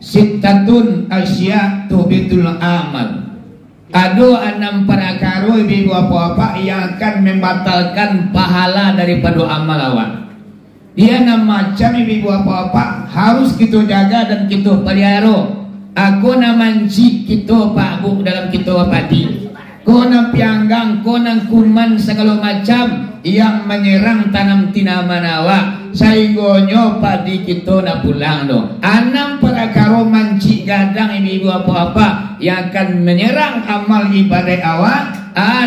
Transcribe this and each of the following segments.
Sittatun asya tubitul amal. Ada 6 perkara ibu bapak yang akan membatalkan pahala daripada amal awak. Dia 6 macam ibu bapak harus kita jaga dan kita pelihara. Aku namanci kita pak bu dalam kita padi. Ko na pianggang, ko na kuman segala macam yang menyerang tanam tinaman awak. Sehingga padi kita nak pulang do. 6 perkara manci gadang ibu apa yang akan menyerang amal ibadah awak.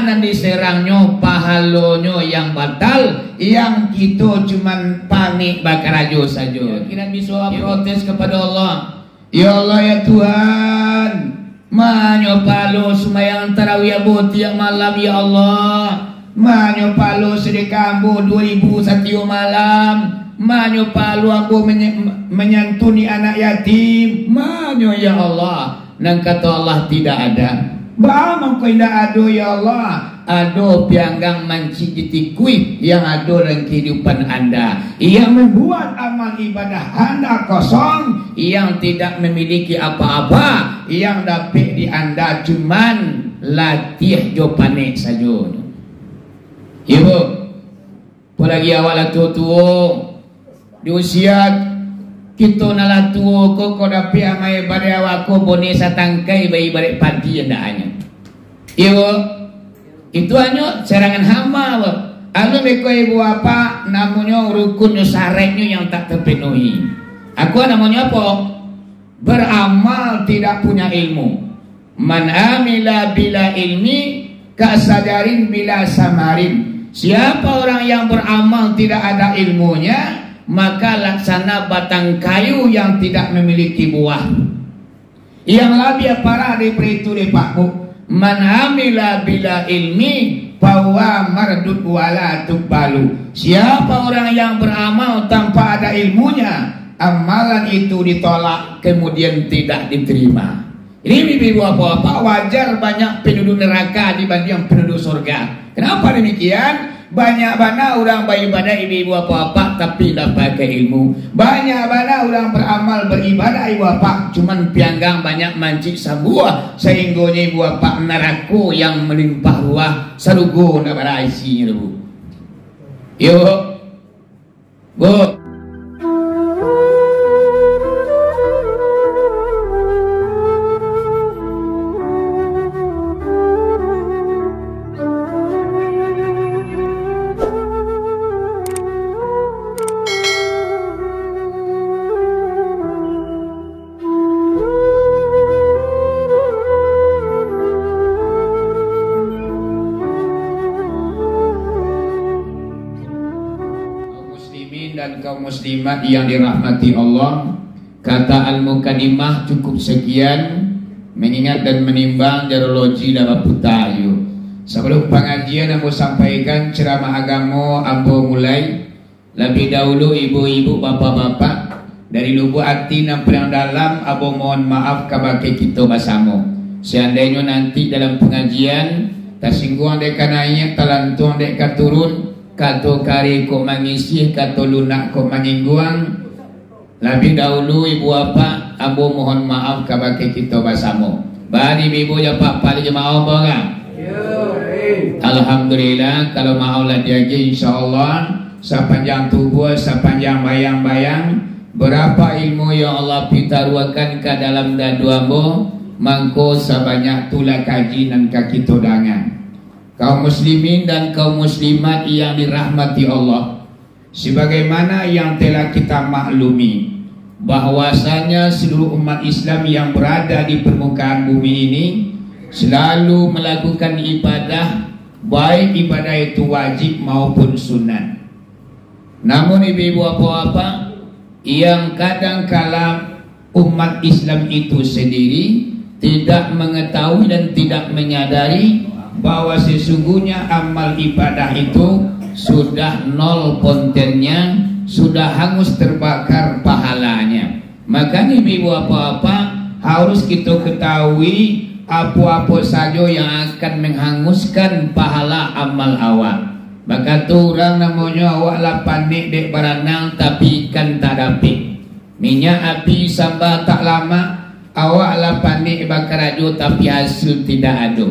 Nanti serangnya pahalonyo yang batal, yang kita cuman panik bakar aja saja. Kita bisa protes kepada Allah. Ya Allah ya Tuhan, manyo palo sumayang tarawih abo tiap malam ya Allah. Manyo palo sedekah ambo 2000 setiap malam. Manyo palo ambo menyantuni anak yatim. Manyo ya Allah. Nang kata Allah tidak ada. Bagaimana kau tidak ada ya Allah? Ada pianggang manci ditikui yang ada dalam kehidupan anda, yang membuat amal ibadah anda kosong, yang tidak memiliki apa-apa, yang dapat di anda cuman latih jopane saja. Ibu, apalagi awal tua-tua di usia kita nala tua kau dapat amal ibadah awakku bone satangkai bayi balik padi anda hanya. Ibu, itu hanya serangan hama. Lalu mereka ibu apa namanya rukunnya syaratnya yang tak terpenuhi. Aku namanya apa? Beramal tidak punya ilmu. Man amila bila ilmi kasadarin bila samarin. Siapa orang yang beramal tidak ada ilmunya, maka laksana batang kayu yang tidak memiliki buah. Yang lebih parah daripada itu Pakmu. Man amila bila ilmi bahwa mardud wala tuqbalu. Siapa orang yang beramal tanpa ada ilmunya, amalan itu ditolak kemudian tidak diterima. Ini ibu apa wajar banyak penduduk neraka dibanding penduduk surga. Kenapa demikian? Banyak mana orang beribadah ibu apa tapi tidak pakai ilmu. Banyak mana orang beramal beribadah ibu apa cuman pianggang banyak mancik sabuah sehingga ibu apa neraka yang melimpah ruah sarugo nak baraisi bu. Yuk. Bu. Muslimat yang dirahmati Allah, kata Al-Muqaddimah cukup sekian, mengingat dan menimbang jarologi dalam putayu. Sebelum pengajian aku sampaikan ceramah agama aku mulai. Lebih dahulu ibu-ibu bapak-bapak dari lubuk hati dan yang dalam aku mohon maaf kepada kita bersama. Seandainya nanti dalam pengajian tersinggung dekat naik, telantung dekat turun, kato kari ko mangisi, kato lunak ko mangingguang. Lebih dahulu ibu apa, abu mohon maaf kepada kita bersama. Bari ibu ya pak pali jemaah orang. Alhamdulillah kalau mau lah diaji insyaallah sepanjang tubuh, sepanjang bayang-bayang berapa ilmu yang Allah pitaruakan ke dalam daduamu, mangko sebanyak tulah kaji dan kaki todangan. Kaum muslimin dan kaum muslimat yang dirahmati Allah, sebagaimana yang telah kita maklumi bahwasanya seluruh umat Islam yang berada di permukaan bumi ini selalu melakukan ibadah, baik ibadah itu wajib maupun sunat. Namun ibu-ibu apa-apa yang kadang-kala umat Islam itu sendiri tidak mengetahui dan tidak menyadari bahwa sesungguhnya amal ibadah itu sudah nol kontennya, sudah hangus terbakar pahalanya. Makanya ibu apa-apa harus kita ketahui apa-apa saja yang akan menghanguskan pahala amal awak. Maka tu orang namanya awak lah panik dek berenang tapi ikan tak dapat. minyak api sampai tak lama awaklah panik bakarajo tapi hasil tidak ada.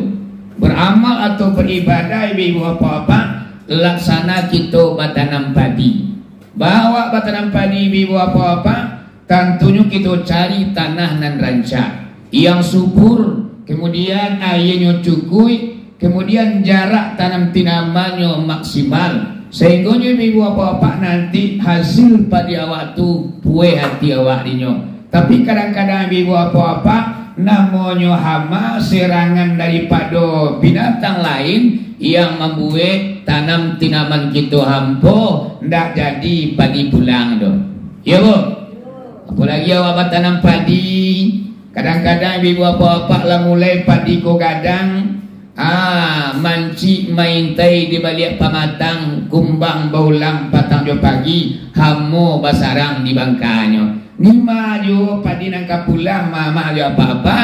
Beramal atau beribadah ibu apa-apa laksana kita batanam padi. Bawa batanam padi ibu apa-apa tentunya kita cari tanah nan rancak yang subur, kemudian airnya cukup, kemudian jarak tanam tanamannya maksimal, sehingga ibu apa-apa nanti hasil pada awak tu puas hati awak dinyo. Tapi kadang-kadang ibu apa-apa namanya hama, serangan daripada binatang lain yang membuat tanam tanaman kita hampa ndak jadi padi pulang doh. Ya bu, apalagi awak tanam padi, kadang-kadang ibu apa-apa lah mulai padi ko gadang, manci maintai di balik pamatang, kumbang baulang patang jo pagi, hamo basarang di bangkanya. Ni maju padi nangka pulang mama jo apa-apa,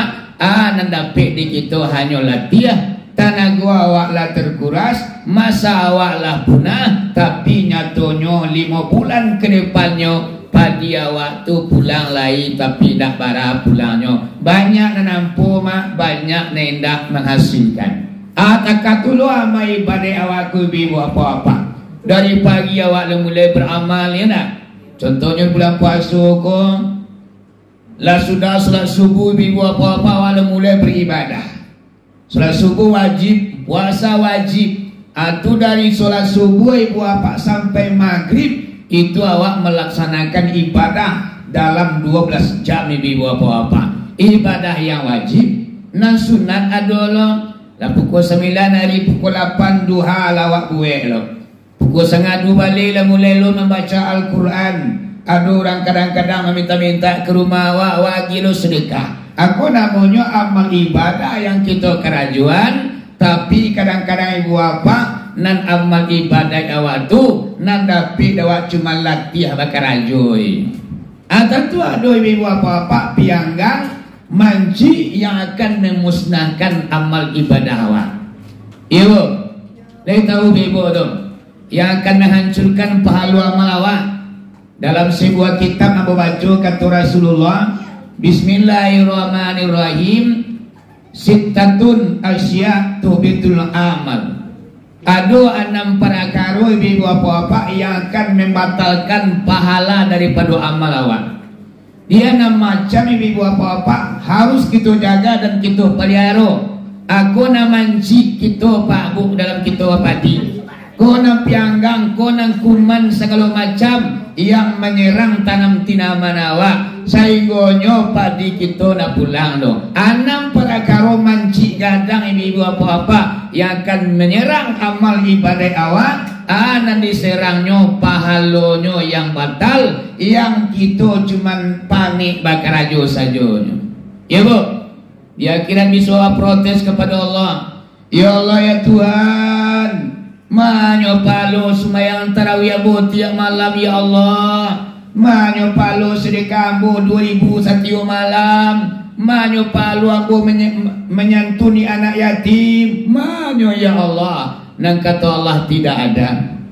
nan dapet di kita hanya latiah. Tanah gua awak lah terkuras, masa awak lah punah, tapi nyatonya 5 bulan ke depannya padi awak tu pulang lagi tapi dak bara pulangnya. Banyak nampu mak, banyak nendak menghasilkan. Takatulu amai badai awakku ibu apa-apa. Dari pagi awak mulai beramal ya nak. Contohnya bulan puasa ko, lah sudah salat subuh ibu apa-apa awak mulai beribadah. Salat subuh wajib, puasa wajib. Atau dari salat subuh ibu apa sampai maghrib itu awak melaksanakan ibadah dalam 12 jam ibu apa-apa. Ibadah yang wajib, nan sunat adalah lah pukul 9 hari pukul 8 duha lawak buek lo. Pukul 1:30 balik lah mulai lo membaca Al-Quran. Ada orang kadang-kadang meminta-minta ke rumah awak gilo sedekah. Aku namanya amal ibadah yang kita kerajuan, tapi kadang-kadang ibu apa nan amal ibadah awak tu nan dapat awak cuma latih bakarajui. Tentu ada ibu apa-apa pianggang manci yang akan memusnahkan amal ibadah awak. Ibu, saya tahu ibu tu yang akan menghancurkan pahala amal awak. Dalam sebuah kitab Abu baca kata Rasulullah, Bismillahirrahmanirrahim, sittatun asya tuhbitul amal. Ada 6 perkara ibu apa-apa yang akan membatalkan pahala daripada amal awak. Dia 6 macam ibu apa-apa harus kita jaga dan kita pelihara. Aku namanci kita pak bu dalam kita padi. Kona pianggang, kona kuman segala macam yang menyerang tanam tanaman awak, sehingga padi kita nak pulang doh. 6 perkara manci gadang ibu apa-apa yang akan menyerang amal ibadah awak, nan diserangnya pahalonyo yang batal, yang kita cuman panik bakarajo saja. Ya bu, dia kira bisa protes kepada Allah. Ya Allah ya Tuhan, manyo palo semayang tarawih abu tiap malam ya Allah. Manyo palo sedekah abu 2000 setiap malam. Manyo palo abu menyantuni anak yatim. Manyo ya Allah. Nang kata Allah tidak ada.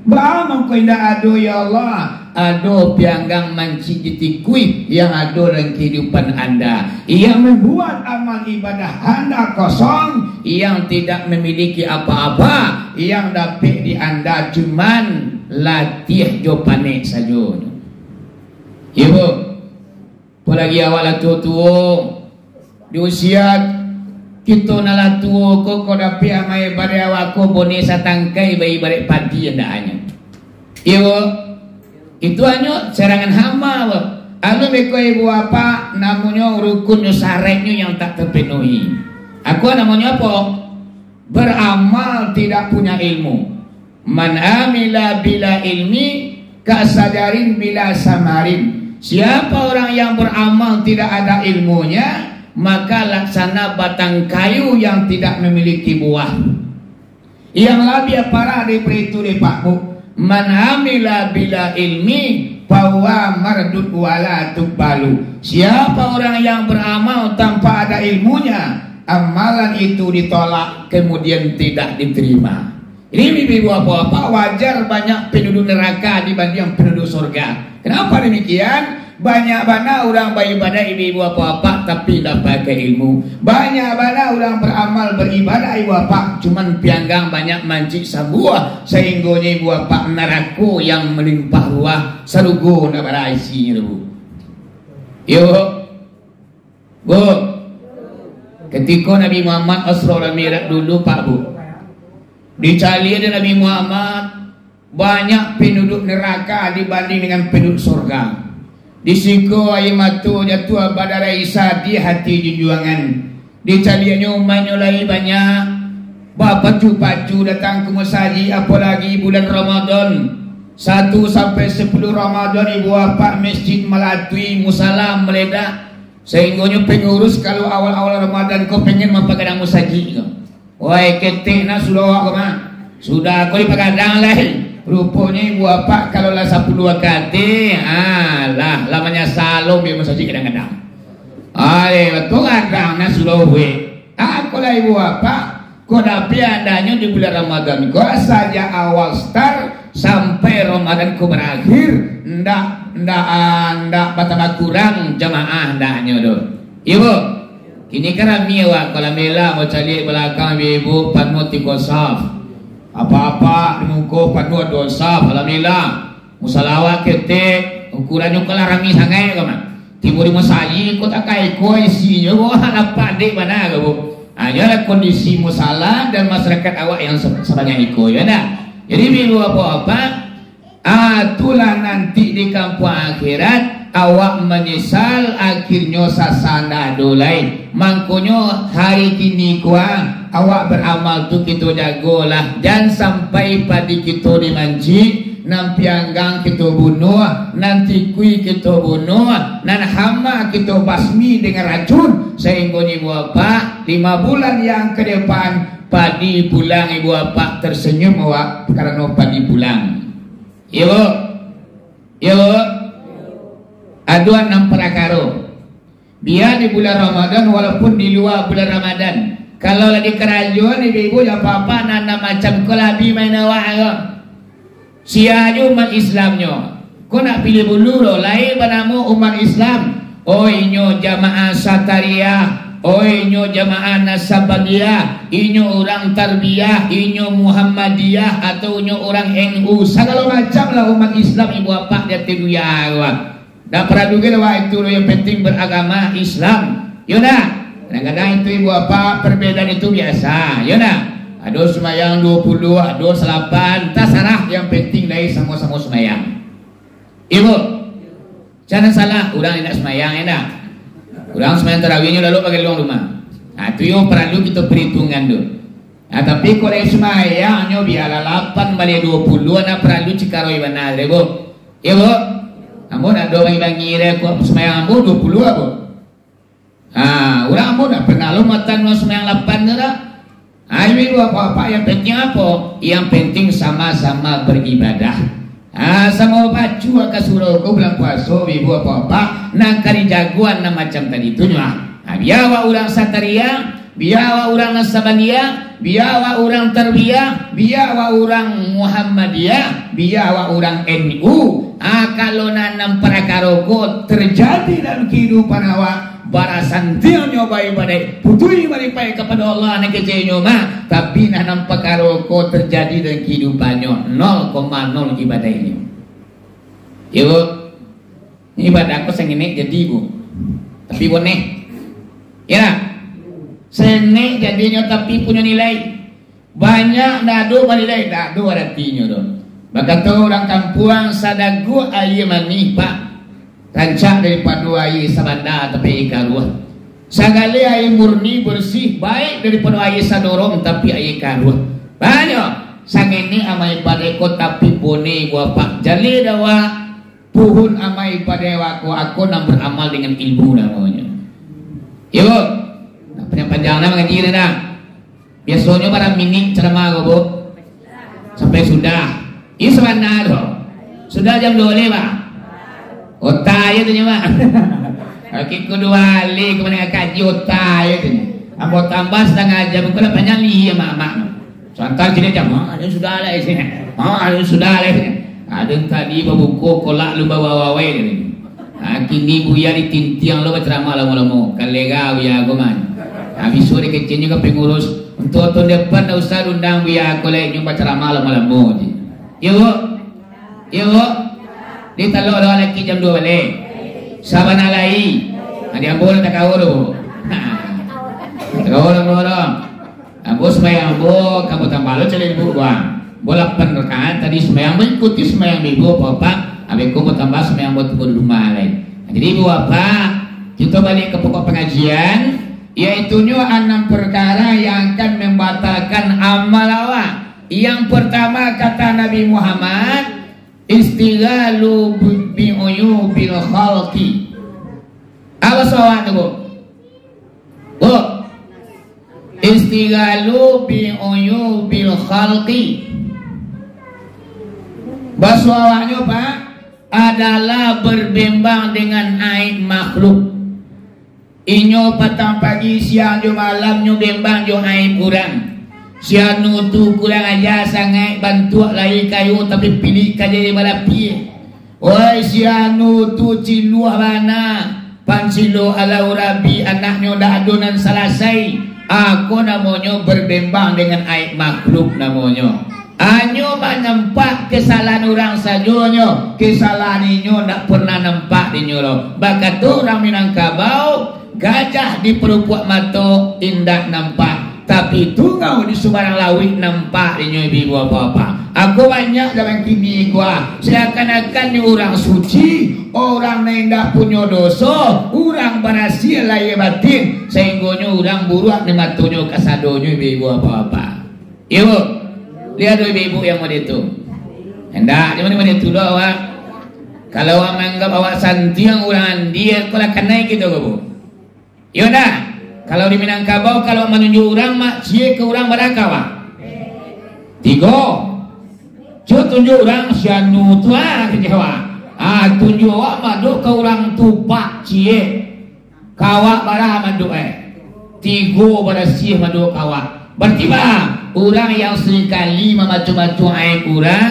Bagaimana kau tidak ada ya Allah? Ada pianggang manci ditikui yang ada dalam kehidupan anda, yang membuat amal ibadah anda kosong, yang tidak memiliki apa-apa, yang dapat di anda cuman latih jo panik saja. Ibu, apalagi awal tua-tua di usia kita nala tua ko dapat amai pada awak ko bone satangkai bayi barek padi andaannya. Ibu, itu hanya serangan hama. Anu beko ibu apa namanya rukunnya syaratnya yang tak terpenuhi. Aku namanya apa? Beramal tidak punya ilmu. Man amila bila ilmi kasadarin bila samarin. Siapa orang yang beramal tidak ada ilmunya, maka laksana batang kayu yang tidak memiliki buah. Yang lebih parah daripada itu Pak Bu. Man amila bila ilmi bahwa mardud wala tuqbalu. Siapa orang yang beramal tanpa ada ilmunya, amalan itu ditolak kemudian tidak diterima. Ini ibu apa-apa wajar banyak penduduk neraka dibanding penduduk surga. Kenapa demikian? Banyak mana orang beribadah ibu apa-apa tapi tidak pakai ilmu. Banyak mana orang beramal beribadah ibu apa cuman pianggang banyak mancik sabuah sehingga ibu apa neraka yang melimpah ruah sarugo nak baraisi bu. Yo. Bu. Ketika Nabi Muhammad Asrul Mi'raj dulu Pak Bu. Dicari ada Nabi Muhammad banyak penduduk neraka dibanding dengan penduduk surga. Disiko air matu jatuh badara isa di hati junjungan. Dicariannya umatnya lagi banyak. Pacu-pacu datang ke masjid apalagi bulan Ramadan. 1 sampai 10 Ramadan ibu bapa masjid melatui musalam meledak. Sehingganya pengurus kalau awal-awal Ramadan kau pengen mempergadang masjid kau. Woi ketik nak sudah kau mah. Sudah kau dipergadang lah. Rupanya ibu apa kalau lah 10 kali lah lamanya salom dia masjid kadang-kadang. Betul kadang nak sudah we. Aku lah ibu apa kau tapi adanya di bulan Ramadan kau saja awal start sampai Ramadan kau berakhir ndak batang kurang jamaah ndaknya doh. Ibu kini kan miwa kalau mela mau cari belakang ibu panuti kosaf apa-apa nungko panu dosa alhamdulillah musalawa kete ukurannya kala rami sangai kama timur masaji kota kai koi isinya wah apa dek mana bu hanya kondisi musala dan masyarakat awak yang sebanyak itu ya dah jadi bilu apa-apa atulah nanti di kampung akhirat awak menyesal akhirnya sasana dolai mangkonyo hari kini kuang awak beramal tu kita jagolah jangan sampai padi kita dimanci nampianggang kita bunuh nanti kui kita bunuh nan hama kita basmi dengan racun sehingga ibu bapak 5 bulan yang ke depan padi pulang ibu bapak tersenyum awak karena padi pulang ibu aduan 6 perakaro biar di bulan Ramadan walaupun di luar bulan Ramadan kalau lagi kerajaan ibu-ibu ya apa-apa nana macam kelabi main awak siaju umat Islamnya kau nak pilih bulu lain padamu umat Islam inyo jamaah Satariyah inyo jamaah Nasabandiyah inyo orang Tarbiyah inyo Muhammadiyah atau inyo orang NU segala macam lah umat Islam ibu apa dia tiduya dan peraduga itu yang penting beragama Islam yaudah kadang-kadang itu ibu apa perbedaan itu biasa yaudah ada semayang 20 ada 8 terserah yang penting dari sama-sama semayang ibu jangan salah orang tidak semayang enak orang semayang tarawihnya lalu pakai luang rumah itu yang perlu kita perhitungan dulu tapi kalau semayangnya biarlah 8 balik 20 anak perlu cikaroi benar ibu kamu nak doang bangi aku semayang kamu 20 apa orang kamu nak pernah lu matan lu semayang 8 dah itu apa-apa yang penting apa yang penting sama-sama beribadah sama baju ke suruh kau bulan puasa ibu apa-apa nak kari jagoan nak macam tadi tu biawa orang Sataria biawa orang Nasabandiyah biawa orang Tarbiyah biawa orang Muhammadiyah biawa orang NU kalau nanam prakaroko terjadi dalam kehidupan awak barasan dia nyoba ibadah putui beripai kepada Allah nak kecenya mah tapi nanam prakaroko terjadi dalam kehidupannya 0,0 ibadah ini ibu ibadah aku sang ini jadi ibu tapi boneh ya senek jadinya tapi punya nilai banyak dadu nilai dadu artinya dong Maka orang kampung sadagu ayi manih pak kancak daripada ayi sabanda tapi ikaruh sagale ayi murni bersih baik daripada ayi sadorong tapi ayi ikaruh banyak sangeni amai padeko tapi bone gua pak jali dawa puhun amai padewa aku nak beramal dengan ilmu namanya ibu panjang nama ngaji dah biasanya para minik ceramah gua bu sampai sudah ini sebenarnya sudah jam 2 pak otak ya tu nyawa kaki kedua kali kemana kaji otak ya tu ambo tambah setengah jam kau panjang liya mak santai jadi jam ada sudah lah ini ada sudah lah ini ada tadi babuku kolak lu bawa wawai ini Kini buya ditintiang lo ceramah lama-lama kalega buya aku man. Habis sore kecil juga pengurus untuk tahun depan dah usah undang buya aku lagi nyumpa ceramah lama-lama. Ya bu, ya bu. Di talok lo lagi jam 2 balik. Sabana lagi. Dia boleh tak kau tu. Tak kau orang. Abu semayang bu, kamu tambah lo cari ibu gua. Bola penerkaan tadi semayang mengikuti semayang ibu bapak. Abiku mau tambah semayang buat di rumah lain. Jadi ibu bapak, kita balik ke pokok pengajian, yaitu 6 perkara yang akan membatalkan amal awak. Yang pertama kata Nabi Muhammad, istighalu bi'uyubil khalqi. Apa soal itu bu? Bu, istighalu bi'uyubil khalqi. Bahasa awaknya pak adalah berbimbang dengan aib makhluk. Inyo petang pagi siang jo malam nyo bimbang jo aib kurang. Sianu tu kurang aja sangat bantu lagi kayu tapi pilih kaja di balapi. Oi sianu tu ciluah mana pansilo ala urabi anaknya dah adonan selesai. Aku namanya berbimbang dengan aib makhluk namanya. Anyo nampak kesalahan orang sajonyo, kesalahan inyo tak pernah nampak di nyoro. Bakat tu orang Minangkabau, gajah di perupuk mata indah nampak, tapi tungau di Subarang Lawik nampak di nyo ibu apa-apa. Aku banyak dalam kini gua, seakan-akan ni orang suci, orang indah punya dosa, orang berhasil lahir batin, sehingga orang buruak di matunyo kasadonyo ibu apa-apa. Ibu. Lihat ibu-ibu yang mau itu. Hendak di mana itu doa awak. Kalau awak menganggap awak santiang orang dia kalau akan naik gitu bu. Ya dah. Kalau di Minangkabau kalau menunjuk orang mak cie ke orang badaka awak. 3. Cuba tunjuk orang sianu tu kejawab. Tunjuk awak madu ke orang tupak cie. Kawak barah madu 3 pada sih madu kawak. Berarti orang yang sekali memacam-macam aib orang,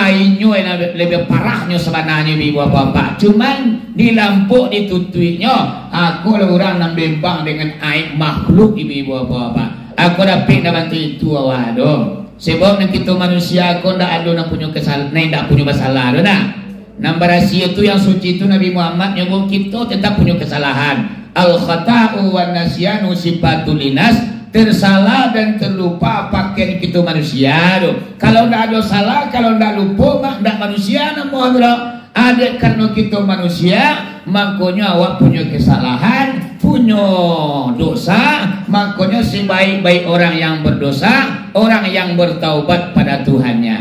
inyo lebih parahnya sebenarnya ibu bapak. Cuman dilampuk ditutuinya, aku lah orang yang bimbang dengan aib makhluk ibu bapak. Aku dapat nak bantu itu awak doh. Sebab kita manusia aku ndak ada nak punya kesalahan, ndak punya masalah doh nah. Nombor rahasia itu yang suci itu Nabi Muhammad nyuruh kita tetap punya kesalahan. Al khata'u wan nasyanu sifatul linas. Tersalah dan terlupa pakaian kita manusia doh. Kalau ndak ada salah, kalau ndak lupa mak ndak manusia namun ada karena kita manusia, makanya awak punya kesalahan, punya dosa, makanya sebaik-baik orang yang berdosa, orang yang bertaubat pada Tuhannya.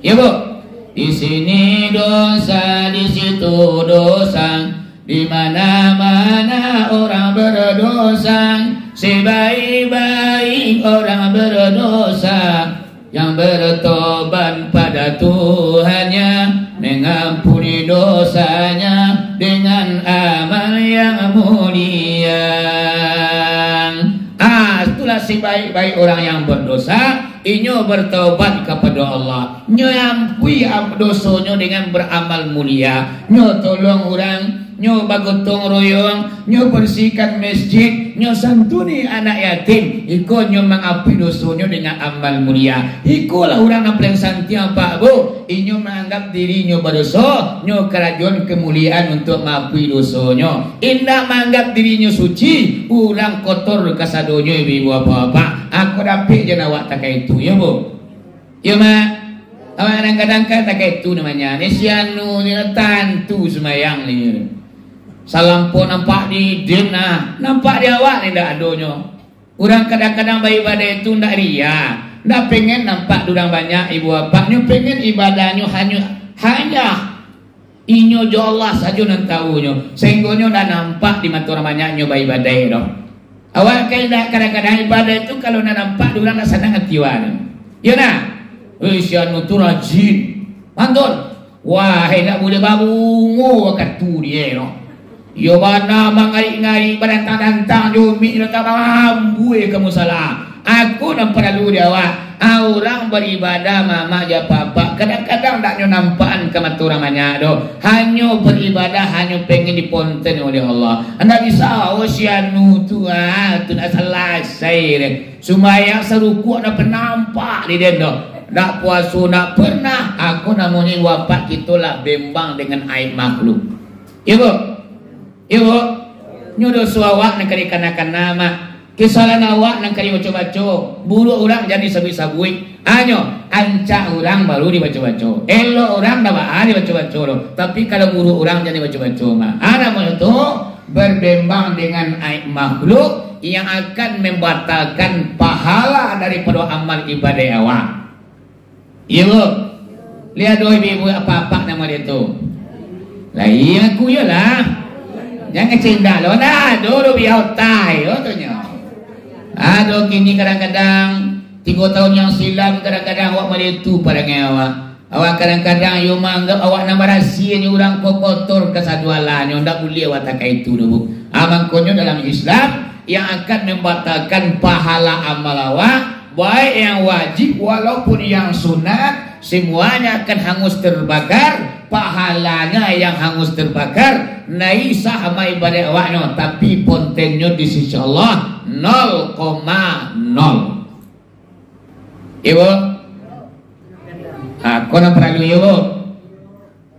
Ya bu, di sini dosa, di situ dosa. Di mana-mana orang berdosa, sebaik-baik orang berdosa yang bertobat pada Tuhannya, mengampuni dosanya dengan amal yang mulia. Itulah sebaik-baik orang yang berdosa, inyo bertobat kepada Allah, nyo ampui dosanya dengan beramal mulia, nyo tolong orang, nyo bagotong royong, nyo bersihkan masjid, nyo santuni anak yatim, iko nyo mengampuni dosanya dengan amal mulia. Ikulah orang yang paling santiang pak bu. Inyo menganggap diri nyo berdosa, nyo kerajuan kemuliaan untuk mengampuni dosanya. Indah menganggap diri nyo suci, orang kotor kasadonyo ibu apa-apa. Aku dapat je awak tak itu ya bu. Ya mak. Awak kadang-kadang tak itu namanya. Ni sianu ni tantu semayang ni. Salampo nampak di dim nah, nampak di awak ni ndak adonyo. Orang kadang-kadang beribadah itu ndak ria, ndak pengen nampak durang banyak ibu bapaknya, pengen ibadahnya hanya inyo jo Allah saja nan tahunya, sehingga nyo ndak nampak di mata orang banyaknya beribadah doh. Awak kadang-kadang ibadah itu kalau ndak nampak durang ndak senang hatiwan. Ya nah, sianu tu rajin, mantul. Wah, hendak boleh babungu wakat tu dia no. Yo mana mangari-ngari barantang-tang jo mi nak tambah ambui kamu salah. Aku nak perlu dia awak. Orang beribadah mama ya papa kadang-kadang tak nampaan ke mata orang banyak doh. Hanya beribadah hanya pengen diponten oleh Allah. Anda bisa sianu tu tu nak selesai deh. Sembahyang serukuk nak penampak di dia doh. Nak puasa nak pernah aku namanya wafat itulah bimbang dengan aib makhluk. Ibu, ibu, nyuruh suawak nak kena-kena nama. Kesalahan awak nak kali baca-baca. Buruk orang jadi sabui-sabui. Hanya ancak orang baru dibaca-baca. Elok orang dah baca dibaca-baca loh. Tapi kalau buruk orang jadi baca-baca mah. Ada itu berbembang dengan aib makhluk yang akan membatalkan pahala daripada amal ibadah awak. Ibu, lihat doi ibu apa-apa nama dia tu. Lah iya aku ya lah. Jangan cendak loh. Nah, dulu biar tai katanya. Aduh kini kadang-kadang 3 tahun yang silam kadang-kadang awak malah itu padanya awak. Awak kadang-kadang you menganggap awak nama rahsia ni orang kotor kesadualannya. Ndak boleh awak tak itu dulu. Amangkonyo dalam Islam yang akan membatalkan pahala amal awak, baik yang wajib walaupun yang sunat, semuanya akan hangus terbakar. Pahalanya yang hangus terbakar naisa sama ibadah awaknya, tapi pontennya di sisi Allah 0,0. Ibu, aku nak perlu ibu.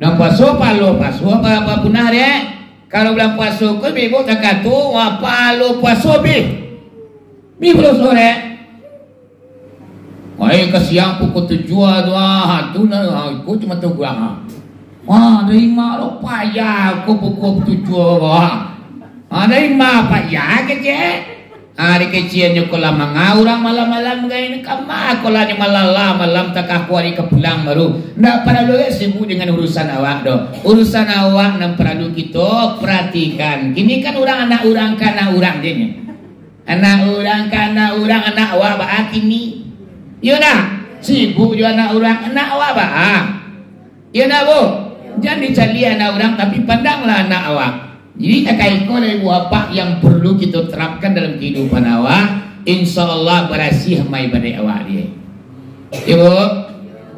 Nak puasa palu puasa apa pun hari. Kalau bulan puasa kau ibu tak katu palu puasa bi belum sore. Wah, kesiang pukul 7 tu nak aku cuma tu gua. Wah, dari mak payah aku pukul 7 wah. Dari mak payah kecil. Hari kecilnya kalau orang malam-malam gini kamar kalau ni malam tak aku hari kepulang baru. Ndak perlu sibuk dengan urusan awak doh. Urusan awak nam perlu kita perhatikan. Kini kan orang anak orang kana orang je. Anak orang kana orang anak awak ba kini. Yo dah. Sibuk je anak orang anak awak ba. Yo dah bu. Jangan dicari anak orang tapi pandanglah anak awak. Jadi kaitan dari apa yang perlu kita terapkan dalam kehidupan awak, insya Allah berhasil sama ibadah awak dia. Ibu,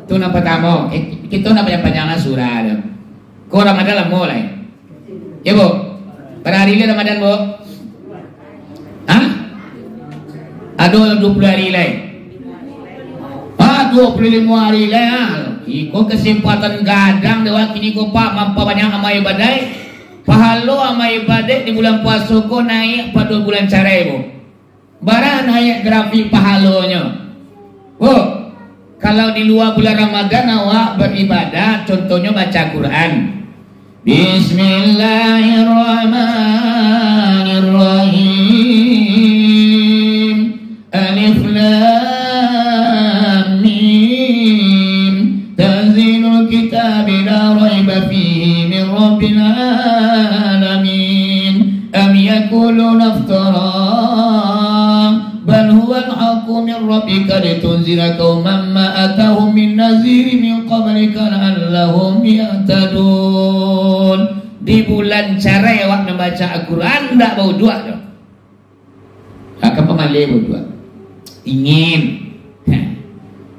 tu nak pertama, kita nak panjang-panjang surah. Kau Ramadan lah mulai. Ibu, pada hari ini Ramadan bu? Hah? Ada 20 hari lain. 25 hari lain. Iko kesempatan gadang dewa kini kau pak mampu banyak amal ibadah. Pahala amal ibadah di bulan puasa kau naik pada bulan carai bu. Barang naik grafik pahalanya. Bu, kalau di luar bulan Ramadan awak beribadah, contohnya baca Quran. Bismillahirrahmanirrahim. Alif lam mim. Tanzilul kitab la raiba fihi min rabbil alamin. Am yakuluna iftara bal huwa al-haqqu min rabbika litunzira qauman ma atahum min nazir min qablika la'allahum yahtadun. Di bulan carai awak membaca Al-Quran tak bau dua tu. Akan pemalih bau dua. Ingin.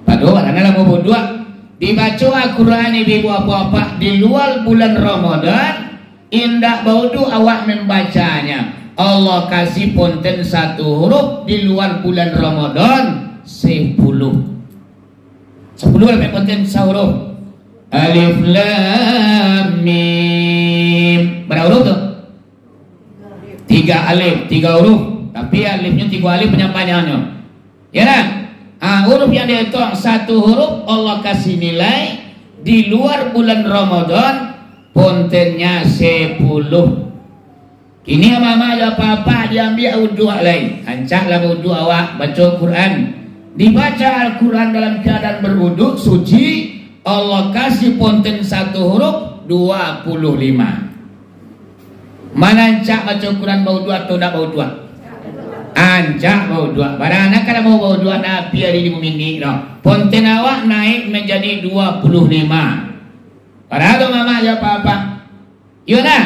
Padahal adalah bau dua. Dibaca Al-Quran ibu apa-apa di luar bulan Ramadan, indah baudu awak membacanya. Allah kasih ponten 1 huruf di luar bulan Ramadan 10. 10 lebih ponten 1 huruf. Alif lam mim. Berapa huruf tu? 3 alif, 3 huruf. Tapi alifnya 3 alif penyampaiannya. Ya kan? Huruf yang dihitung 1 huruf Allah kasih nilai di luar bulan Ramadan pontennya 10. Kini mama ada apa-apa diambil wudhu lain. Ancaklah wudhu awak baca Quran. Dibaca Al-Quran dalam keadaan berwudhu suci, Allah kasih ponten 1 huruf 25. Mana ancak baca Quran bau dua atau tak bau dua? Ancak bau dua. Barang anak kalau mau bau dua Nabi hari di bumi ini no. Ponten awak naik menjadi 25. Padahal mama ada apa-apa. Yona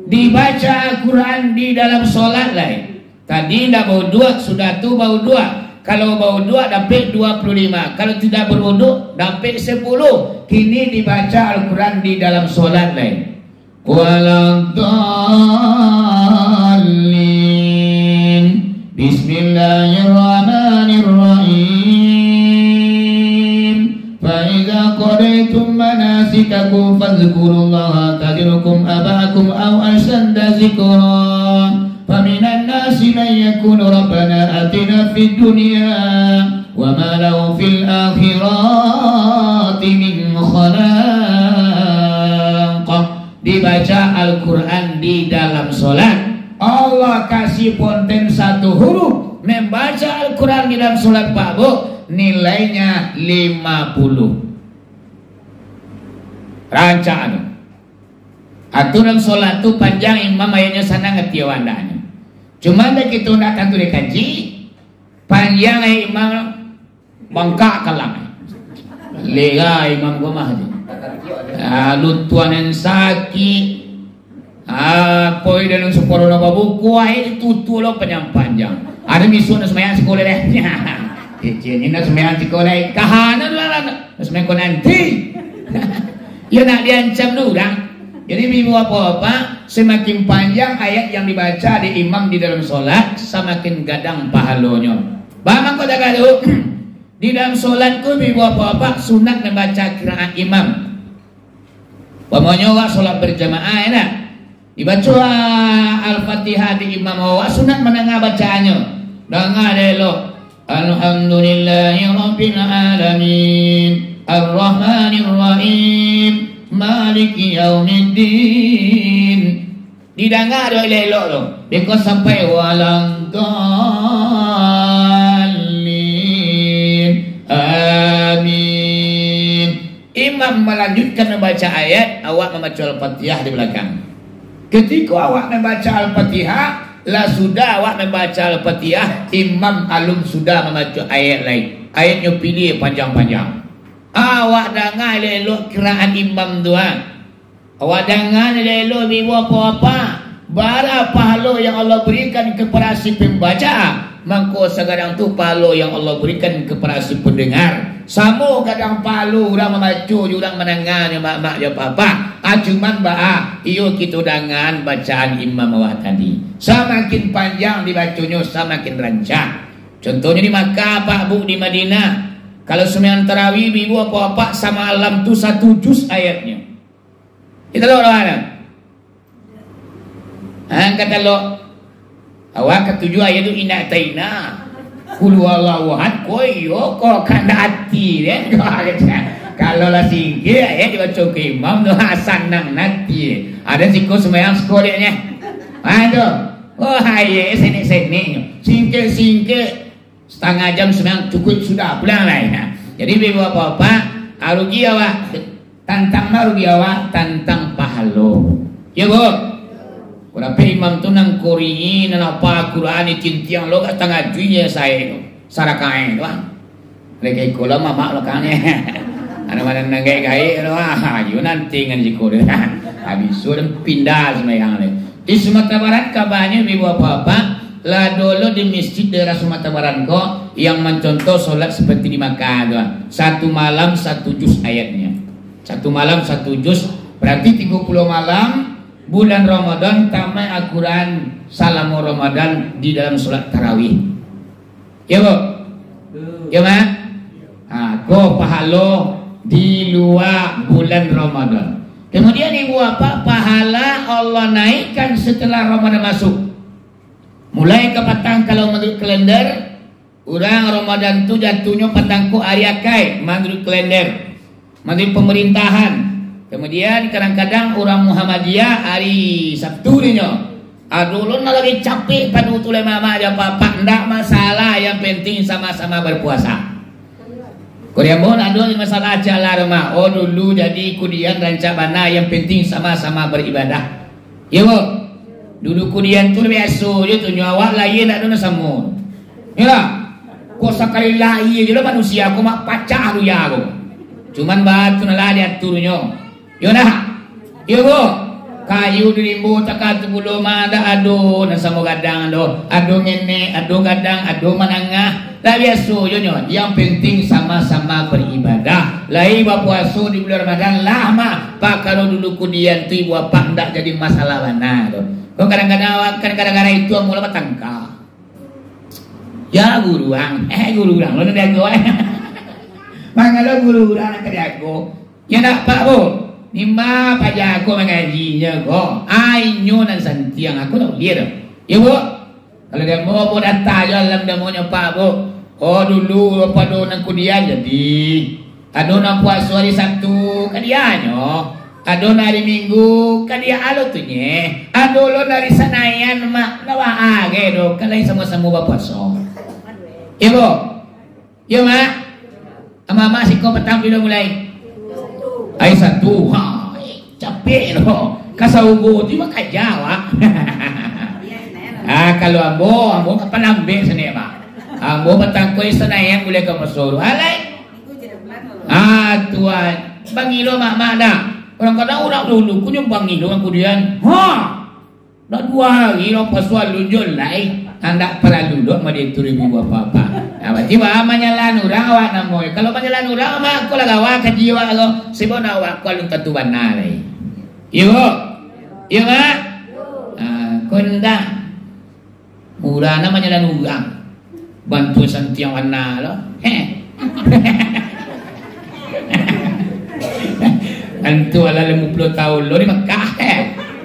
dibaca Al-Quran di dalam solat lain. Tadi tidak bau dua, sudah tu bau dua. Kalau berwudu dapat 25. Kalau tidak berwudu dapat 10. Kini dibaca Al-Quran di dalam solat lain. Waladdallin. Bismillahirrahmanirrahim. Fa idza qadaytum manasikakum fadhkurullaha kadzikrukum aba'akum aw ashadda dzikra. Faminan nasi man yaqulu rabbana atina fid dunya wa ma lahu fil akhirati min khalaq. Dibaca Al-Quran di dalam solat, Allah kasih ponten 1 huruf. Membaca Al-Quran di dalam solat Pak Bu, nilainya 50. Rancaan aturan solat tu panjang, imam ayatnya sana ngerti wandanya. Cuma dah kita nak kantor dikaji panjang imam bangkak kalang. Lega imam gua mah aja. Lutuan yang sakit. Poi dalam sepuluh nama buku ayat tutu lo panjang. Ada misuan semayang sekolah deh. Kecil ini semayang sekolah kahanan lah. Semayang kau nanti. Ya nak diancam dulu dah. Jadi ibu apa-apa, semakin panjang ayat yang dibaca di imam di dalam solat, semakin gadang pahalanya. Bang kau jaga dulu. Di dalam solatku ibu apa-apa sunat membaca qiraat imam. Pamanya wa solat berjamaah enak. Dibaca Al-Fatihah di imam wa sunat menengah bacaannya. Dengar elok. Alhamdulillahi rabbil alamin. Ar-Rahmanir-Rahim. Maliki yaumiddin. Didengar oleh elok tu. Dia sampai waladdallin. Amin. Imam melanjutkan membaca ayat, awak membaca Al-Fatihah di belakang. Ketika awak membaca Al-Fatihah, lah sudah awak membaca Al-Fatihah, imam alum sudah membaca ayat lain. Ayatnya pilih panjang-panjang. Awak dengar elok kiraan imam doang. Awak dengar elok ibu apa-apa. Bara pahala yang Allah berikan kepada si pembaca, maka segadang tu pahala yang Allah berikan kepada si pendengar. Sama kadang pahala orang membaca, orang mendengar mak-mak ya papa. Cuman iyo kita dengar bacaan imam awak tadi. Semakin panjang dibacanya, semakin rancang. Contohnya di Makkah, Pak Bu, di Madinah. Kalau sembahyang tarawih ibu apa-apa sama alam tu 1 juz ayatnya. Kita tahu mana? Kata lo awak ketujuh ayat tu inna taina qul huwallahu ahad koyo kok kanda hati deh. Kalau lah singkir ayat dibaca ke imam tu hasan nang nanti. Ada siko sembahyang sekolahnya. Aduh. Oh haye sini singkir setengah jam sembahyang cukup sudah pulang lah ya. Jadi ibu apa-apa arugi awak tantang arugi awak tantang pahalo. Ya Bu. Kenapa imam tu nang Korea nang apa Quran cintiang lo kat tengah juinya saya tu. Sarakain tu ah. Lagi kola mama lo kan ya. Ada mana nang gay tu ah. Yo nanti ngan jiko dia. Habis sudah pindah sembahyang le. Di Sumatera Barat kabarnya ibu apa-apa lah dulu di masjid daerah Sumatera Barat kok yang mencontoh solat seperti di Makkah tu. 1 malam 1 juz ayatnya. 1 malam 1 juz berarti 30 malam bulan Ramadan tamat Al-Quran salam Ramadan di dalam solat tarawih. Ya Bu? Ya Ma? Kau pahalo di luar bulan Ramadan. Kemudian ibu apa? Pahala Allah naikkan setelah Ramadan masuk. Mulai ke petang kalau menurut kalender orang Ramadan tu jatuhnya petangku hari akai menurut kalender menurut pemerintahan. Kemudian kadang-kadang orang Muhammadiyah hari Sabtu ni nyo. Dulu nak lagi capek pada utule mama aja papa ndak masalah, yang penting sama-sama berpuasa. Korea mohon ada masalah ajalah rumah. Oh dulu jadi kudian rancak mana yang penting sama-sama beribadah. Ya Bu. Dulu kudian tu biasa je tu nyawa lain nak dona sama. Ya. Kau sekali lahir je manusia kau mak pacah lu ya aku. Cuman batu nalah dia aturnya. Yo nah. Yo Bu. kayu dirimbu takat belum ada ado nasa mo gadang ado ngene ado gadang ado manangah lah biasa nyo yang penting sama-sama beribadah lai puasa di bulan Ramadan lama pak kalau dulu kudian tu ibu apa ndak jadi masalah mana do kok kadang-kadang itu mula matangka ya guruang lo ndak go mangalo guruang kada go ya nak pak bo Nima paja aku mengajinya kok. Ainyo nan santiang aku tak lihat. Ya bu, kalau dia mau datang dalam demonya Pak bu. Oh dulu apa do nang kudian jadi. Ado nang puasa hari Sabtu kan dia nyo. Ado hari Minggu kan dia alo tu nye. Ado lo dari Senayan mak lawa age do kalai sama-sama berpuasa. Ya bu. Ya mak. Ama si kau petang bila mulai. Ay satu, capek loh. Kasaugo di maka Jawa. Kalau ambo kapan ambil sana pak. Ambo batang kue Senayan boleh kamu suruh. Alai. Tuan, bangilo mak dah. Orang-orang orang dulu kunyum bangilo kemudian. Dah 2 hari lo pasual lunjul lai. Anda pernah duduk mau dituri ibu apa-apa. Tiba menyalan orang awak namoy. Kalau menyalan orang mah aku lagawa ke jiwa lo. Sebab awak kalau tentuan nalai. Iyo, iyo mak. Kondang. Murah nama menyalan orang. Bantu santiang warna lo. Bantu ala 50 tahun lo di Mekah.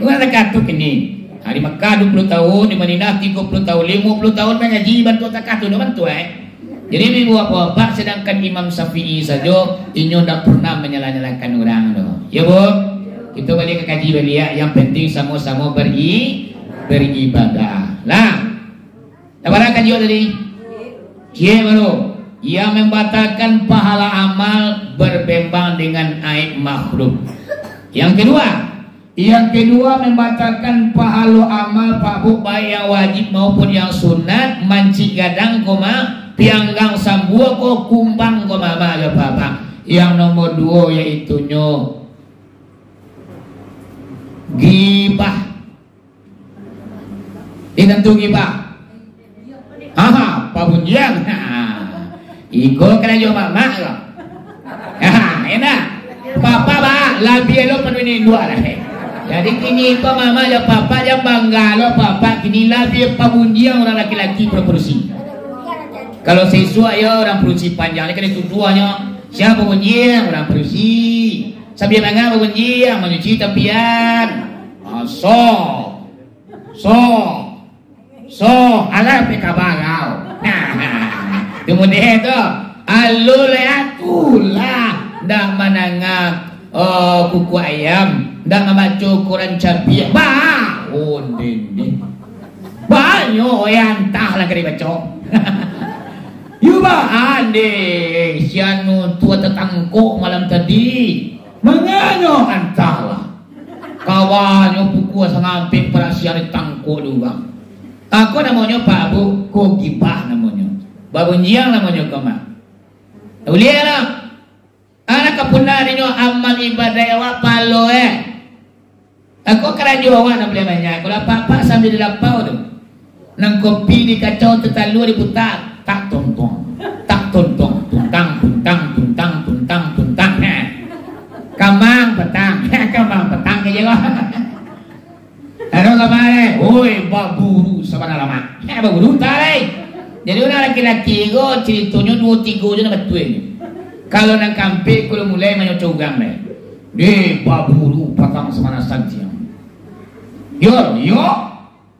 Bukan terkatuk ini. Di Mekah 20 tahun, di Madinah 30 tahun, 50 tahun mengaji bantu takatu do bantu Jadi ibu apa sedangkan Imam Syafi'i saja inyo ndak pernah menyala-nyalakan orang do. Ya bu, kita balik ke kaji balik yang penting sama-sama beribadah. Lah. Apa kaji tadi? Kie baru yang membatalkan pahala amal berbembang dengan aib makhluk. Yang kedua membatalkan pahala amal Pak baik yang wajib maupun yang sunat mancik gadang koma pianggang sambua ko kumbang koma ya Bapak. Yang nomor 2 yaitu gibah. Ditentu gibah. Pak Bunjang. Iko kena jo mama lo. Enak. Papa ba labi lo penuh ni 2 lah. Jadi kini pa mama ya papa ya bangga lo papa kini labi pabundiang orang laki-laki proporsi. Kalau siswa ya orang produksi panjang kan itu duanya. Siapa pabundiang orang produksi. Sambil mangga pabundiang menyuci tapian. So ala pe kabagau. Kemudian tu alul atulah dah manangak kuku ayam dah membaca Quran cabiak dinding banyak yang entah lah kena baca yuba ande sianu tua tetangkok malam tadi menganyo entahlah kawanyo pukul sangamping perasian tangkok juga aku namanya Pak Bu Kogibah namanya Babu Njiang namanya koma uliah lah anak kapuna ninyo amal ibadah wa palo Aku kena jawa nak boleh banyak. Kalau apa-apa sambil dilapau tu. Nang kopi di kacau tetalu diputar. Tak tontong. Tak tontong. Tuntang. Kamang petang. Kamang petang ke je lah. Ada kemana? Oi, baburu sabana lama. Baburu tak leh. Jadi orang laki-laki itu ceritanya 2-3 je nak betul. Kalau nak kampik kalau mulai menyocogang leh. Dia baburu patang semana saja. Yo,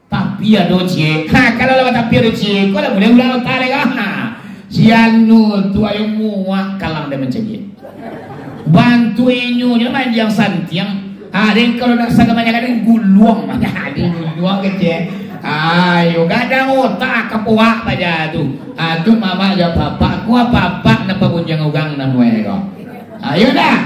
tapi ada cie. Kalau lewat tapi ada cie, kau dah boleh ulang tarik siang nu tua yang muak kalang dia mencegah. Bantu inyu jangan yang santiang. Dan kalau nak sangat banyak ada guluang, ada guluang kecil. Ayo gadang otak kepuak pada tu. Aduh mama ya papa, aku apa napa bunjang ugang namanya kau. Ayo dah.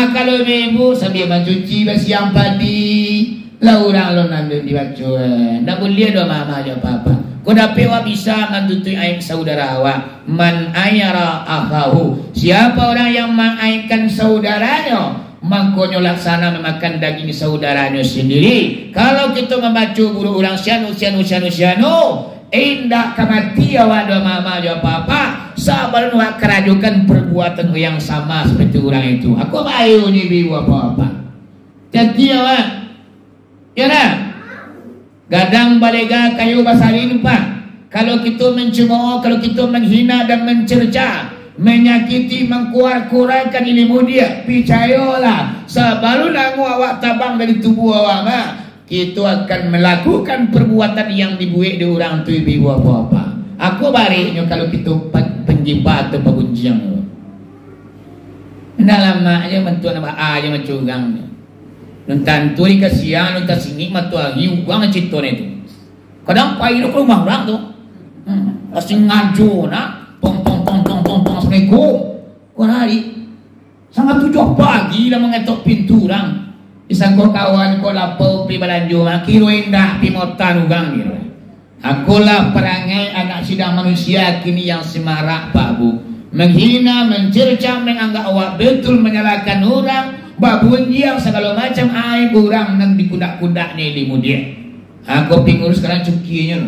Kalau ibu sambil mencuci bersiang padi. Lah orang lo nambil dibaca. Ndak boleh do mama aja papa. Kau dapat wa bisa ngantutui aib saudara awak. Man ayara akhahu. Siapa orang yang mengaibkan saudaranya, mangkonyo laksana memakan daging saudaranya sendiri. Kalau kita membaca buru orang sianu indah kamati awak do mama do papa sabar nuak kerajukan perbuatan yang sama seperti orang itu. Aku bayu ni biu apa-apa. Jadi awak ya nah gadang balega kayu basalin pak. Kalau kita mencemooh, kalau kita menghina dan mencerca, menyakiti, mengkuar-kuraikan ilmu dia, percayalah sebelum nangu awak tabang dari tubuh awak kita akan melakukan perbuatan yang dibuat di orang tu ibu apa-apa. Aku baliknya kalau kita penjibat atau pengunjung dalam maknya mentua nama aja mencurang nonton tu dikasihan nonton sini matua hiu banget citone itu kadang pai lu ke rumah orang tu pasti ngaju nak tong assalamualaikum hari sangat 7 pagi dah mengetok pintu orang isang ko kawan ko lapau pi balanjo kiro indah pi motan ugang gitu. Akulah perangai anak sidang manusia kini yang semarak Pak Bu, menghina, mencerca, menganggap awak betul, menyalahkan orang, babun yang segala macam aib orang dan dikudak-kudak ni di dia. Aku pingurus sekarang cukinya,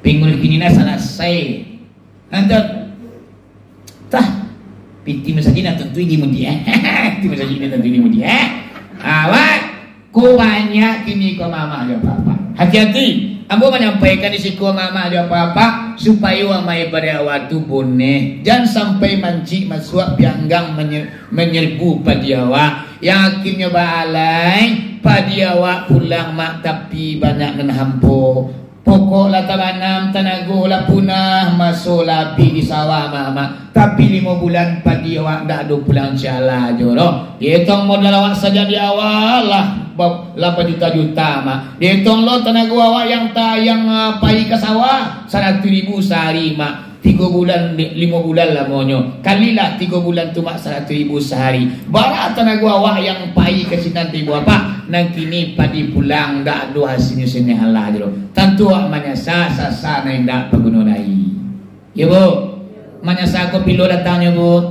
pingurus kini nak salah saya, antar, tah. Piti masajina tentu ini dia. Piti masajina tentu ini dia. Awak ku banyak kini ko mama ada papa. Hati-hati. Ambo menyampaikan di siku mama ada papa supaya wamai pada awak tu boneh. Jangan sampai mancik masuk pianggang menyerbu pada awak. Yang akhirnya balai pada awak pulang mak tapi banyak nan hampo. Pokok lah tabanam tanago lah punah masuk lapi di sawah mama. Tapi 5 bulan padi awak dah 2 pulang syala joro. Dihitung modal awak saja di awal lah 8 juta mak. Dihitung lo tanago awak yang pai ke sawah 100.000 sehari mak. 3 bulan 5 bulan lah monyo. Kalilah 3 bulan tu mak 100.000 sehari. Barat tanago awak yang pai ke sini nanti buat apa? Nang kini padi pulang dak do hasilnya sini halah jero. Tentu awak manyasa sasa nang dak pagunonai. Ya Bu. Manyasa ko pilo datangnya Bu.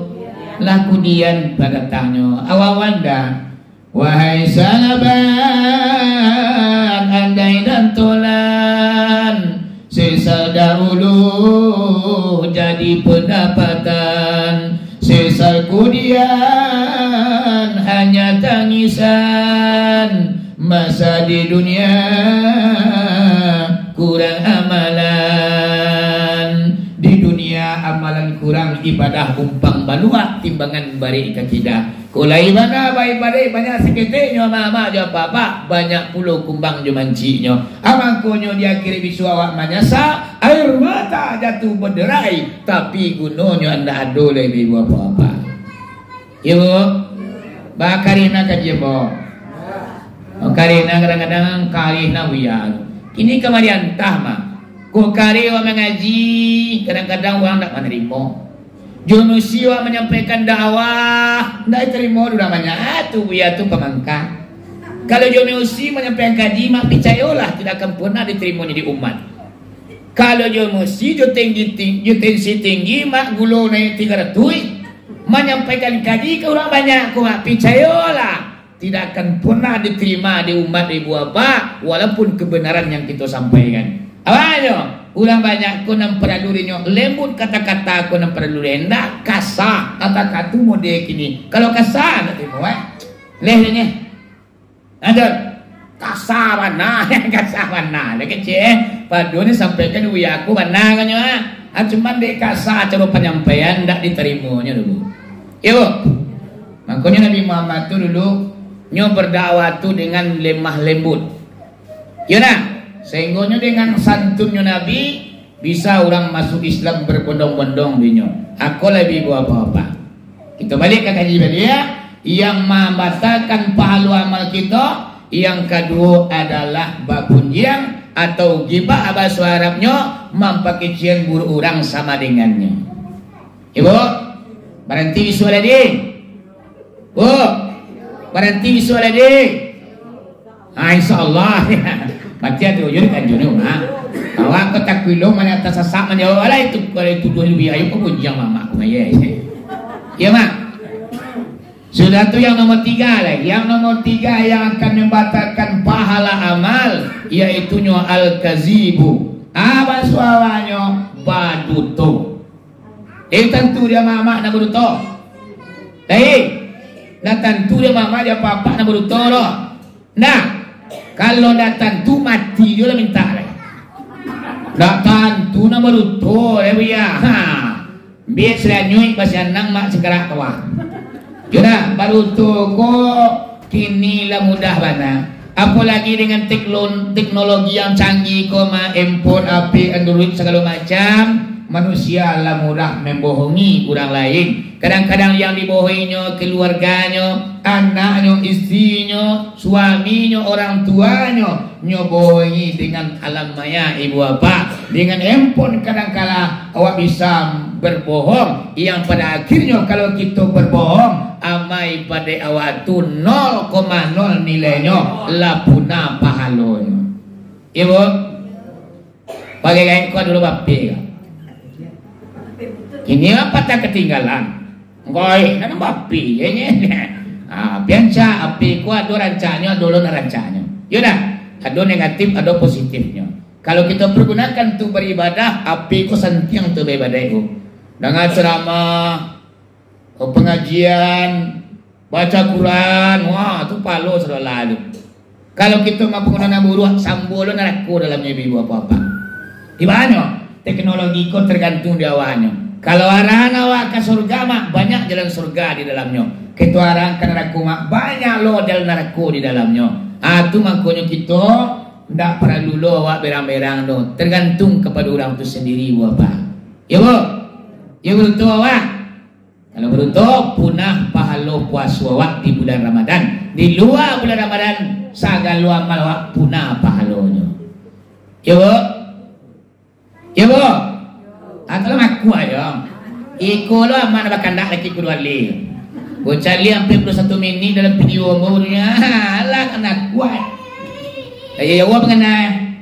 Lah kudian pada datangnya. Awawanda. Wahai sahabat andai dan tolan sisa dahulu jadi pendapatan sisa kemudian hanya tangisan masa di dunia kurang amalan di dunia amalan kurang ibadah umpang balua timbangan bari kakidah kula ibadah baik badai banyak seketiknya mama jo papa banyak pulau kumbang jo manciknya amangkonyo dia kiri bisu awak manyasa air mata jatuh berderai tapi gunanya anda ado lebih buat apa ibu bakarina kaji bo karina kadang-kadang karina wiyan ini kemarian tahma ko kari wa mengaji kadang-kadang orang tak menerima Jonusi wa menyampaikan dakwah ndak terima dulu namanya tu ya tu pemangkat. Kalau Jonusi menyampaikan kaji mak percayalah tidak akan pernah diterima di umat. Kalau Jonusi jo tinggi mak gulo naik 300 menyampaikan kaji ke orang banyak ku mak percayalah tidak akan pernah diterima di umat ibu apa walaupun kebenaran yang kita sampaikan. Awalnya ulang banyak ko nang peradurinyo lembut kata-kata ko nang peradurin ndak kasar kata-kata model kini kalau kasar nanti mo lehnya ada kasar mana kasar mana lek kecil padone sampaikan uya aku mana kanyo cuman dek kasar cara penyampaian ndak diterimanya dulu yo makanya Nabi Muhammad tu dulu nyo berdakwah tu dengan lemah lembut yo nah sehingga dengan santunnya Nabi bisa orang masuk Islam berbondong-bondong dinyo. Aku lebih buat apa-apa. Kita balik ke kajian dia yang membatalkan pahala amal kita. Yang kedua adalah babunjiang atau gibah bahasa Arabnya mempakai cian buruk orang sama dengannya. Ibu, berhenti visual tadi. Bu, berhenti visual tadi. Insyaallah. Mati ada ujung kan jono mah. Awak kata kuilo mana atas sasak menjawab ala itu kalau itu dua lebih ayo kau punjang mama aku ya. Ya mak. Sudah tu yang nomor 3 lagi. Yang nomor 3 yang akan membatalkan pahala amal, yaitu al-kazibu. Apa suaranya? Baduto. Tentu dia mama nak baduto. Nah tentu dia mama dia papa nak baduto loh. Nah, kalau dah tentu mati dia lah minta lagi. Dah tentu nak baduto ya. Biar selanyui pasal nang mak sekerak kawan. Sudah baru toko kini lah mudah mana. Apalagi dengan teknologi yang canggih, handphone, HP, Android segala macam, manusia lah mudah membohongi orang lain. Kadang-kadang yang dibohonginya keluarganya, anaknya, istrinya, suaminya, orang tuanya, nyobohongi dengan alam maya ibu bapak. Dengan handphone kadang-kala awak bisa berbohong, yang pada akhirnya kalau kita berbohong amai pada awak tu 0,0 nilainya, lapuna pahalonya. Ibu pakai kain kau dulu bapi kan? Ini apa tak ketinggalan? Ngoi, nak bapi ini. Biasa api ku ada rancanya, dulu rancanya. Yaudah, ada negatif, ada positifnya. Kalau kita pergunakan tu beribadah, api ku sentiang tu beribadah itu. Dengan ceramah, pengajian, baca Quran, wah tu palo sudah lalu. Kalau kita mampu guna buruh, sambolo naraku dalamnya ibu apa-apa. Di mana? Teknologi kau tergantung di awalnya. Kalau arahan awak ke surga mak, banyak jalan surga di dalamnya. Kita arahan ke neraka mak, banyak loh jalan neraka di dalamnya. Tu makanya kita tidak perlu lo awak berang-berang tu. Tergantung kepada orang tu sendiri apa. Ya bu, ya betul awak. Kalau betul punah pahala puasa awak di bulan Ramadan. Di luar bulan Ramadan segala amal awak punah pahalanya. Ya bu, ya bu. Atau aku aja. Iko lo mana bakal nak lagi kedua li. Bocah li hampir 21 minit dalam video umurnya. Alah kena kuat. Ya awak mengenai.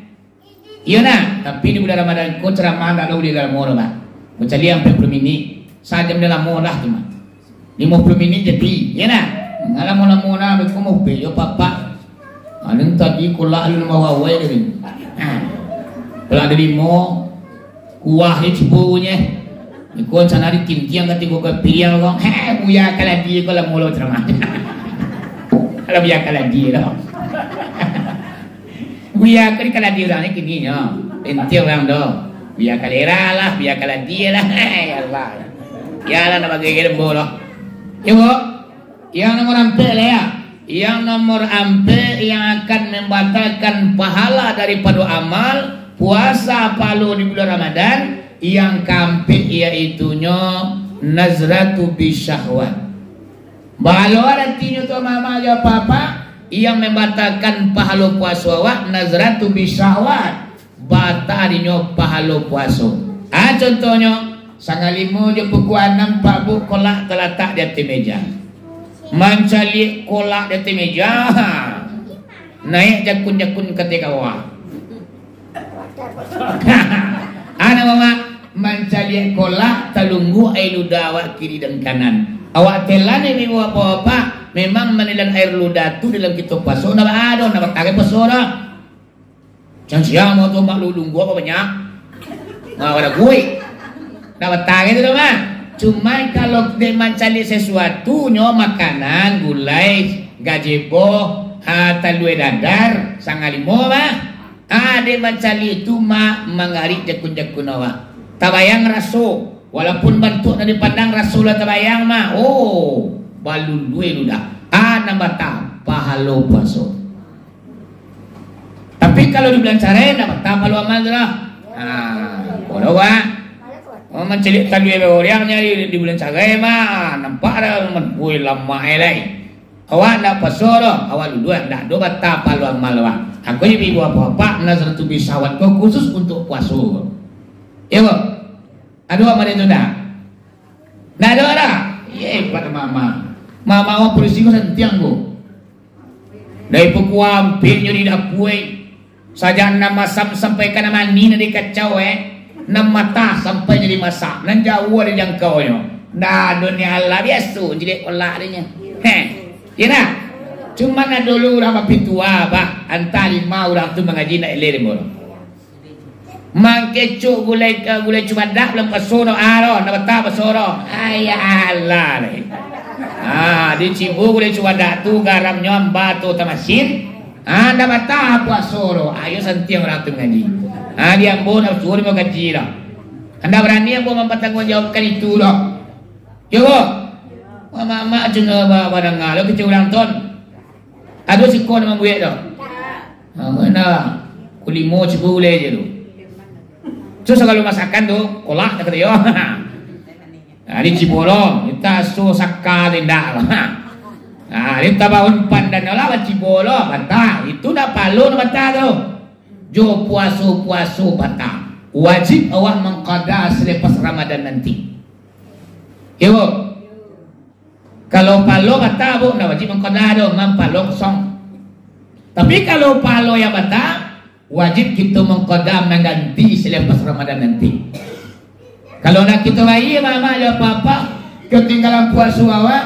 Iya nak. Tapi di bulan Ramadan kau ceramah tak tahu di dalam mall bah. Bocah li hampir 10 minit. Sajam dalam mall lah tu mah. 50 minit jadi. Iya nak. Ngalah mula-mula aku mau beli papa. Aneng tadi kolak lu mau awal ni. Kalau ada di mall kuah itu punya, ikut sana di tintiang ketika kau pilih orang, buya kalau dia kalau mulut ramah, kalau buya kalau dia lah, buya kalau dia orang ni kini nya, tintiang orang do, buya kalera lah, buya kalau dia lah, ya Allah, ya Allah nak bagi kita bola, ibu, yang nomor ampe ya, yang nomor ampe yang akan membatalkan pahala daripada amal. Puasa palu di bulan Ramadan yang kampik iaitunya nazratu bisyahwat. Balu artinya tu mama ya papa yang membatalkan pahala puasa awak nazratu bisyahwat. Batarinya pahala puasa. Contohnya sangalimo je pukul 6 Pak Bu kolak terletak di atas meja. Mencari kolak di atas meja. Naik jakun-jakun ketika awak. Anak mama mencari kolak talunggu air ludah awak kiri dan kanan. Awak telan ini apa-apa memang menelan air ludah tu dalam kita puasa nak ada nak pakai puasa dah. Jangan siang mau tu mak lulung gua apa banyak. Mau ada gue. Nak pakai itu mah. Cuma kalau dia mencari sesuatu nyo makanan gulai gazebo talue dadar sangalimo mah. Dia mencari itu mak mengarik jakun-jakun awak. Tabayang rasu, walaupun bentuk dari pandang rasulah tabayang mah. Oh, balun dua ludah. Nambah pahala puasa. Tapi kalau di bulan cara dapat pahala amal dah. Kalau wah, mencari tadi orang nyari di bulan cara mah nampak dah menbuai lama elai. Awak nak puasa dah, awak dua nak do bata pahala amal awak. Aku ni ibu apa nazaratu bisawat kau khusus untuk puasa. Ya bu, ada apa dia tu dah? Nak ada dah? Ye pada mama, mama awak polisi kau sentiang bu. Dari pukul hampir nyuri dapui. Saja nama sampai ke nama ni nanti kacau nama mata sampai jadi masak. Nan jauh ada jangkaunya. Dah dunia Allah biasa jadi kolak dia. Kira cuma na dulu orang pitua bah antara 5 orang tu mengaji nak ilir mo. Mangkecuk gulai cuma dak belum pasoro aro na bata pasoro. Ayah Allah ni. Di Cibu gulai cuma dak tu garam nyom batu tamasin. Anda bata pasoro. Ayo santiang orang tu mengaji. Dia ambo na suruh mo gaji lah. Anda berani ambo mempertanggungjawabkan itu loh. Yo. Mama cuna barang ngalo kecil ulang tahun. Aduh si kon membuat dah. Mana kulimo Cibu boleh je tu. So kalau masakan tu kolah kata dia. Di Cibolong kita so sakal indah lah. Kita bangun pandan lah Cibolong bantah. Itu dah palu bantah tu. Jo puasu bantah. Wajib awak mengqada selepas Ramadan nanti. Ya bu. Kalau palu bantah bu, dah wajib mengqada tu. Palu kosong. Tapi kalau palu yang bantah wajib kita mengqada mengganti selepas Ramadan nanti. Kalau nak kita bayi mama ada apa-apa ketinggalan puasa awak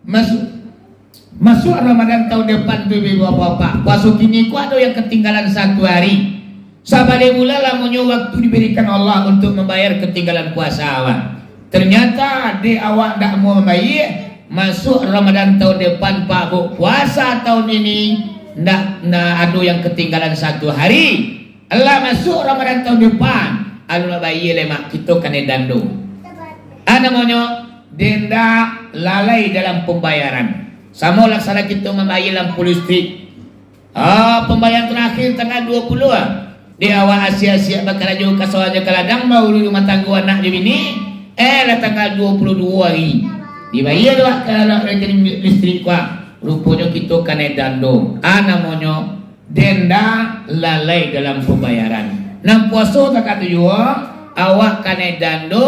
masuk Ramadan tahun depan tu ibu apa-apa. Puasa kini ku ada yang ketinggalan 1 hari. Sabale mula lamunnya waktu diberikan Allah untuk membayar ketinggalan puasa awak. Ternyata di awak tak mau membayar masuk Ramadan tahun depan Pak Bu puasa tahun ini Ndak ada yang ketinggalan 1 hari. Allah masuk Ramadan tahun depan. Alu bayi lemak kita kena dando. Namanya denda lalai dalam pembayaran. Sama laksana kita membayar lampu listrik. Pembayaran terakhir tanggal 20 Di awal Asia bakal aja kasoaja kaladang mau rumah tangga anak dia bini. Lah tanggal 22 hari. Dibayar dah kalau rekening listrik kuah. Rupanya kita kena dando. Namanya denda lalai dalam pembayaran. Nang puasa tak kata juga awak kena dando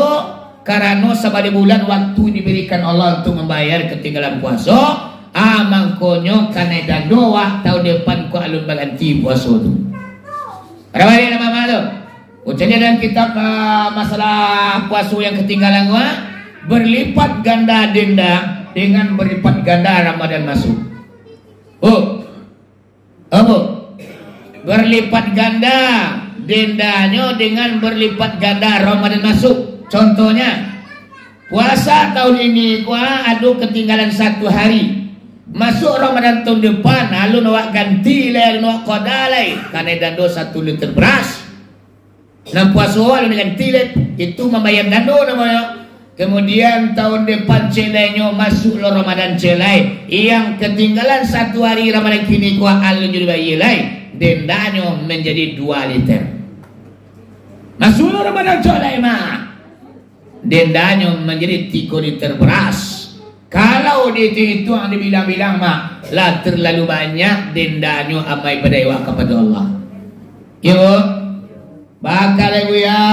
karena sabari bulan waktu diberikan Allah untuk membayar ketinggalan puasa. Mangkonyo kena dando awak tahun depan ku alun berganti puasa tu. Ada balik nama mama tu. Ucapnya dalam kitab masalah puasa yang ketinggalan gua berlipat ganda denda dengan berlipat ganda Ramadan masuk. Berlipat ganda dendanya dengan berlipat ganda Ramadan masuk. Contohnya puasa tahun ini gua adu ketinggalan 1 hari. Masuk Ramadan tahun depan lalu nak ganti lalu nak qada lai karena dando 1 liter beras. Nah puasa lalu ganti itu membayar dando namanya. Kemudian tahun depan celainya masuk lo Ramadan celai yang ketinggalan 1 hari Ramadan kini kuah alun jadi bayi lai dendanya menjadi 2 liter. Masuk lo Ramadan celai mah dendanya menjadi 3 liter beras. Kalau itu yang dibilang-bilang mah lah terlalu banyak dendanya amai pada iwa kepada Allah. Yo bakal ibu ya.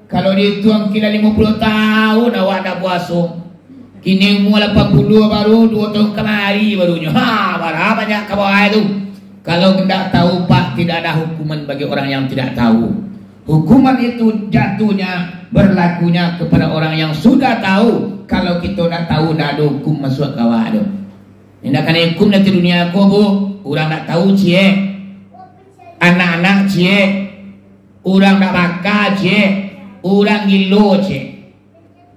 Kalau dituang kira 50 tahun awak dah puasa. Kini umur 80 baru 2 tahun kemari barunya. Berapa banyak ke bawah itu. Kalau tidak tahu Pak, tidak ada hukuman bagi orang yang tidak tahu. Hukuman itu jatuhnya berlakunya kepada orang yang sudah tahu. Kalau kita tidak tahu, tidak ada hukum masuk kawah itu. Tidak akan hukum nanti dunia aku bu. Orang tak tahu cie. Anak-anak cie. Orang tak bakal cie. Orang gilo cek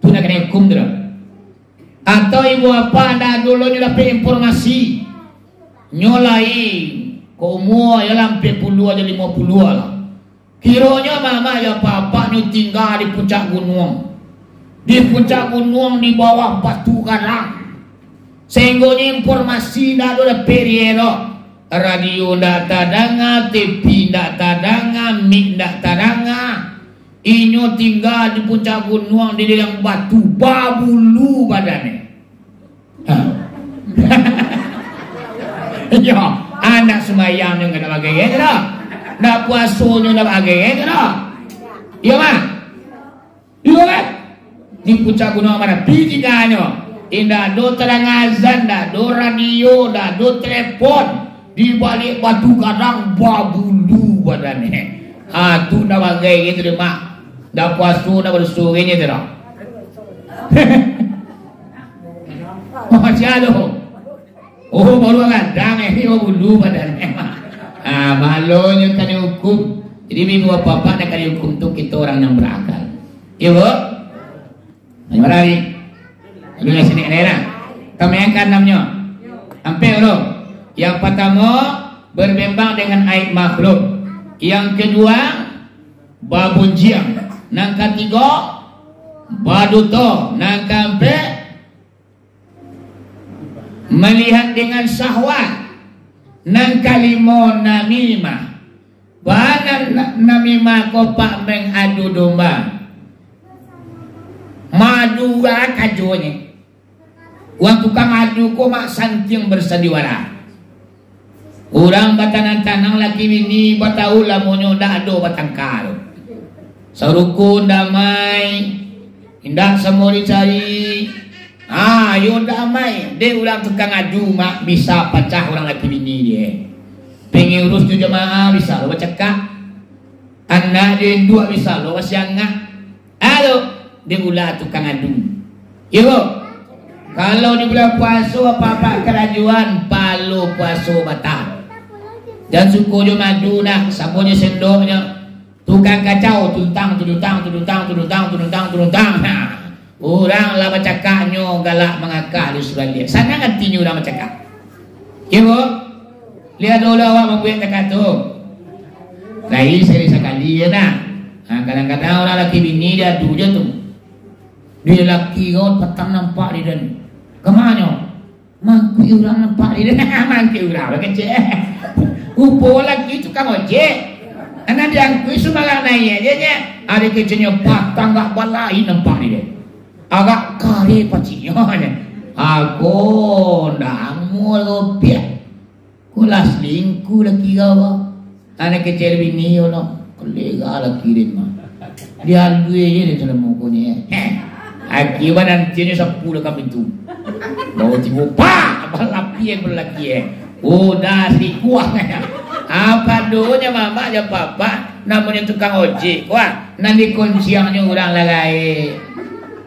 tu nak kena hukum tu. Atau ibu apa anda dulu dapat informasi nyolai komo ya lampe 10 aja 50 lah. Kiranya mama ya papa ni tinggal di puncak gunung. Di puncak gunung di bawah batu karang. Sehingga informasi dah ada periero. Radio ndak tadanga, TV ndak tadanga, mic ndak tadanga. Inyo tinggal di puncak gunung di dalam batu babulu badannya. Ya, anak semayang yang kena bagai gitu dah. Nak puasanya nak bagai gitu dah. Iya mah. Iya kan? Di puncak gunung mana? Pijikannya. Indah do terang azan dah, do radio dah, do telepon. Di balik batu kadang babulu badannya. Tu nak bagai gitu deh mak. Dah puasa dah bersurinya tu dah. Macam tu. Oh baru kadang ini bulu badan memang. Malunya kan hukum. Jadi ibu bapak nak kali hukum tu kita orang yang berakal. Ya bu. Mari. Lu yang sini daerah. Kami angkat namanya. Hampir lo. Yang pertama berbimbang dengan aib makhluk. Yang kedua babunjiang. Yang ketiga baduto. Yang keempat melihat dengan syahwat. Yang kelima namimah. Bahan namimah kopak mengadu domba. Madu kajunya. Uang tukang adu ko mak santing bersandiwara. Orang batanang-tanang laki bini batau lamonyo dak ado batangkal. Sarukun damai. Indah semua dicari. Ayo damai. Dia ulang tukang adu mak bisa pecah orang laki bini dia. Pengen urus tu jemaah bisa lo cekak. Anak dia dua bisa lo wasiangah. Halo, dia ulah tukang adu. Yo. Kalau di bulan puasa apa-apa kerajuan palu puasa batal. Dan suku je madu nak sapunya sendoknya. Tukang kacau tuntang. Orang lah bercakapnya galak mengakak di Australia. Sana ngertinya orang bercakap. Ya bu, lihat dulu awak membuat cakap tu. Lagi seri sekali ya nak. Kadang-kadang orang laki bini dia adu je tu. Dia laki kau petang nampak di dan kemana? Mangkui orang nampak di dan mangkui orang kecil. Upo lagi tu kamu ojek. Anak dia angkui sembarang naik aja nya. Ada kecilnya patang gak balai nampak di dan. Agak kari pacinya. Aku ndamu lopiak. Kula selingkuh lagi kau. Anak kecil bini yo no. Kolega lagi dia mah. Dia dua je dia dalam mukunya. Akibat nantinya 10 kami tu. Bawa tiba pak balapi yang berlaki udah si kuah. Apa doanya mama aja papa namanya tukang ojek. Wah nanti kunciannya orang lalai.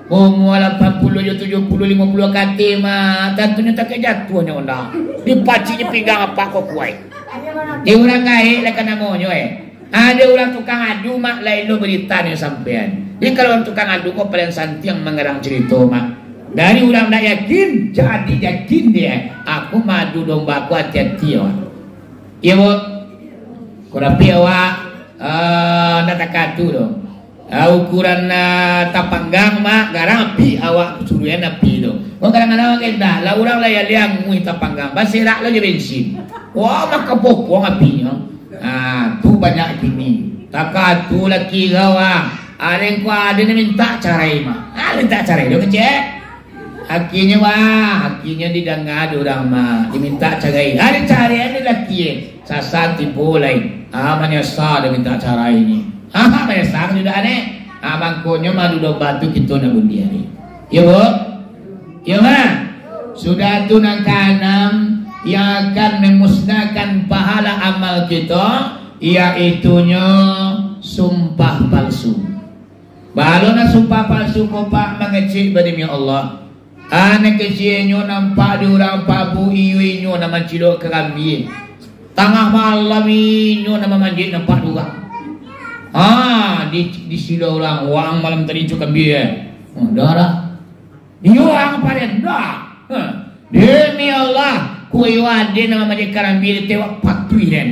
Umur 80 70 50 kati mah tentunya tak jatuhnya orang. Dipacinya pinggang apa kok kuai. Dia orang kaya lah kan namanya Ada orang tukang adu mak lain lo berita ni sampean. Jadi kalau orang tukang adu kau paling santi yang mengerang cerita mak. Dari orang tak yakin jadi yakin dia. Aku madu domba aku hati-hati awak. Ya bu. Kau rapi awak nak tak tu dong. Ukuran tapanggang mak garang api awak suruhan api tu. Kau kadang-kadang kita lah orang lah yang mui tapanggang. Basirak lah je bensin. Wah mak kepopong apinya. Tu banyak bini. Taka tu laki kau ada yang kau ada yang minta carai mah. Minta carai dia kecil. Akhirnya akhirnya didengar orang mah diminta carai. Ada carai ada laki sasar tipu lain. Menyesal dia minta carai ini. Menyesal sudah aneh. Bangkonya mah duduk batu kita nak bundi hari. Ya bu, ya mah. Sudah tu nang kanam yang akan memusnahkan pahala amal kita, iaitunya sumpah palsu. Baru nak sumpah palsu kau pak mengecik berdemi Allah. Anak kecilnya nampak diorang pabu iuinyo nama cilok kerambi. Tengah malam inyo nama manjit nampak diorang. Di sila orang wang malam tadi tu kambi darah. Inyo orang pada dah. Demi Allah. Kuih wadi nama majik karambil tewak patui dan.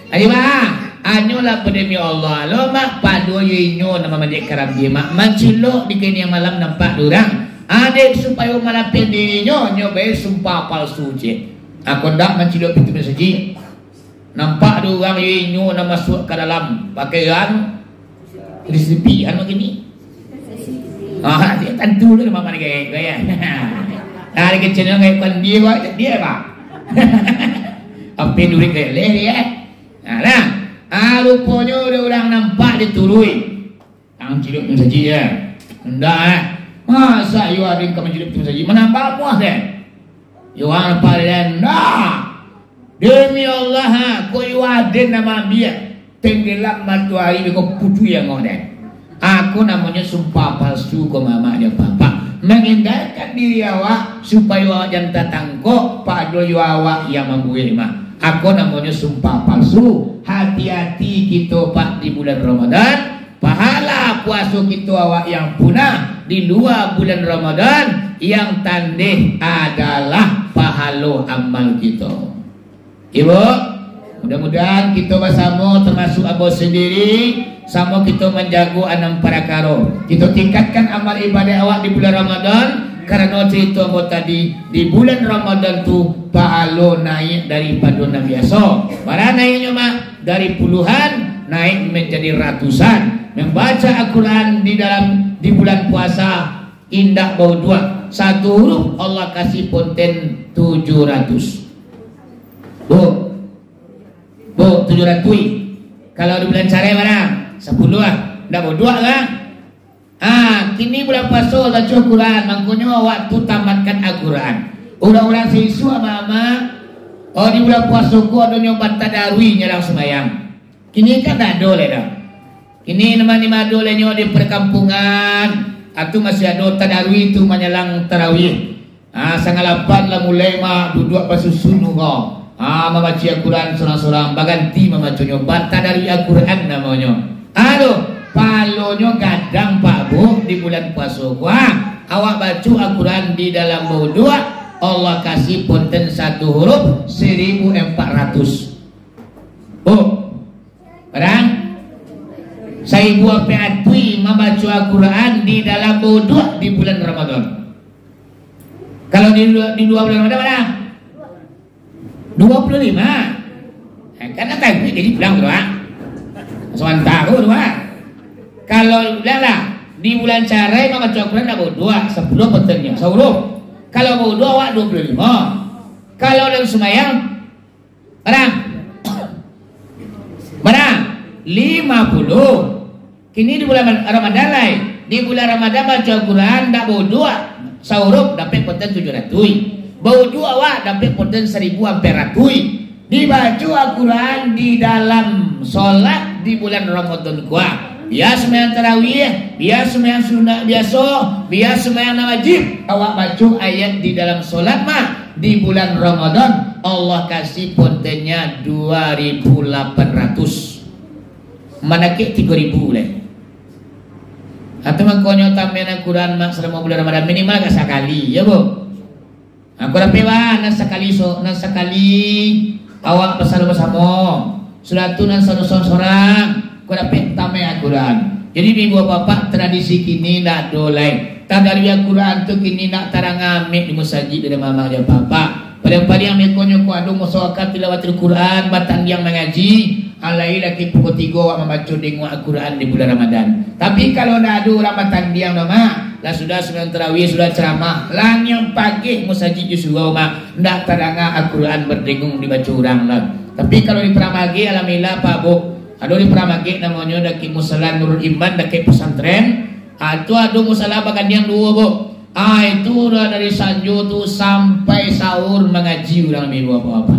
Ayo mak, anyolah demi Allah. Lo mak padu inyo nama majik karambil mak mancilok di kini malam nampak durang. Adik supaya malam pedinyo nyobai sumpah palsu je. Aku ndak mancilok pintu mesaji. Nampak durang inyo nama masuk ke dalam pakaian resipian begini. Dia tentu tu mama ni gaya. Ada kecilnya ngapain dia pak. Apa durik gaya dia? Rupanya orang nampak diturui. Ang ciluk tu saja ya. Enggak masa you ada yang kamu ciluk tu saja. Menambah puas you apa dia? Enggak. Demi Allah, kau you ada nama dia. Tenggelam matahari kau putu yang ada. Aku namanya sumpah palsu kau mama dia papa. menghindarkan diri awak supaya awak jangan tertangkap pada awak yang membuat mah. Aku namanya sumpah palsu. Hati-hati kita pak di bulan Ramadan. Pahala puasa kita awak yang punah di luar bulan Ramadan, yang tandih adalah pahala amal kita. Ibu, mudah-mudahan kita bersama termasuk abang sendiri sama kita menjaga 6 perkara. Kita tingkatkan amal ibadah awak di bulan Ramadan, karena cerita awak tadi di bulan Ramadan tu pahala naik daripada yang biasa. Para naiknya mak dari puluhan naik menjadi ratusan. Membaca Al-Quran di bulan puasa indah bau dua. Satu huruf Allah kasih ponten 700. Bu 700. Kalau di bulan cara mana? 10 lah. Ndak bau dua kan? Kini bulan puasa baca Al-Quran, makanya waktu tamatkan Al-Quran. Orang-orang siswa mama, di bulan puasa ku ada nyobat tadarwi nyerang semayang. Kini kan tak ada lah dah. Ini nama-nama dolenya di perkampungan atau masih ada tadarwi itu menyelang tarawih. Sangalapan lah mulai mah duduk pasusun kau. Membaca Al-Quran seorang-seorang baganti memacanya tadarwi Al-Quran namanya. Palonya kadang Pak Bu di bulan puasa. Awak baca Al-Quran di dalam bau Allah kasih ponten satu huruf 1400. Barang saya buat peatui membaca Al-Quran di dalam wudhu di bulan Ramadan. Kalau di dua bulan Ramadan mana? 25. Karena tadi jadi pulang doa. Sementara doa. Kalau lah di bulan Carai membaca Al-Quran dah wudhu 10 pentingnya. Sauruh. Kalau wudhu awak 25. Kalau dalam semayang barang 50. Kini di bulan Ramadan lain. Di bulan Ramadan baca Al-Quran dak wudhu saurup dapat ponten 700. Wudhu awak dapat ponten 1000 amperatui. Dibaca Al-Quran di dalam solat di bulan Ramadan kuah. Biasa sembahyang tarawih, biasa sembahyang sunat biasa, biasa sembahyang wajib. Awak baca ayat di dalam solat mah di bulan Ramadan Allah kasih pontennya 2800. Manakit 3000 lah. Atau makanya tambahan Al-Quran mak selama bulan Ramadan minimal agak sekali, ya bu. Aku dah pewa nan sekali awak bersama bersama. Sudah tu nan sorang. Aku dah tambahan Al-Quran. Jadi ibu bapak tradisi kini nak dolai. Tadari Al-Quran tu kini nak tarang amik di masjid dari mama dia bapak. Pada yang mekonyo ku adu masyarakat tilawat Al-Quran batan yang mengaji. Alai lagi pukul 3 awak membaca dengung Al-Quran di bulan Ramadan. Tapi kalau nak ada Ramadan diam nama, lah sudah sembahyang tarawih, sudah ceramah, lang yang pagi musajid disuruh mak ndak terangah Al-Quran berdengung dibaca orang lah. Tapi kalau di Pramagi alhamdulillah Pak Bu, ada di Pramagi namanya daki musala Nurul Iman daki pesantren. Itu ada musala bagan yang 2 Bu. Itu udah dari sanjo tu sampai sahur mengaji orang ibu apa-apa.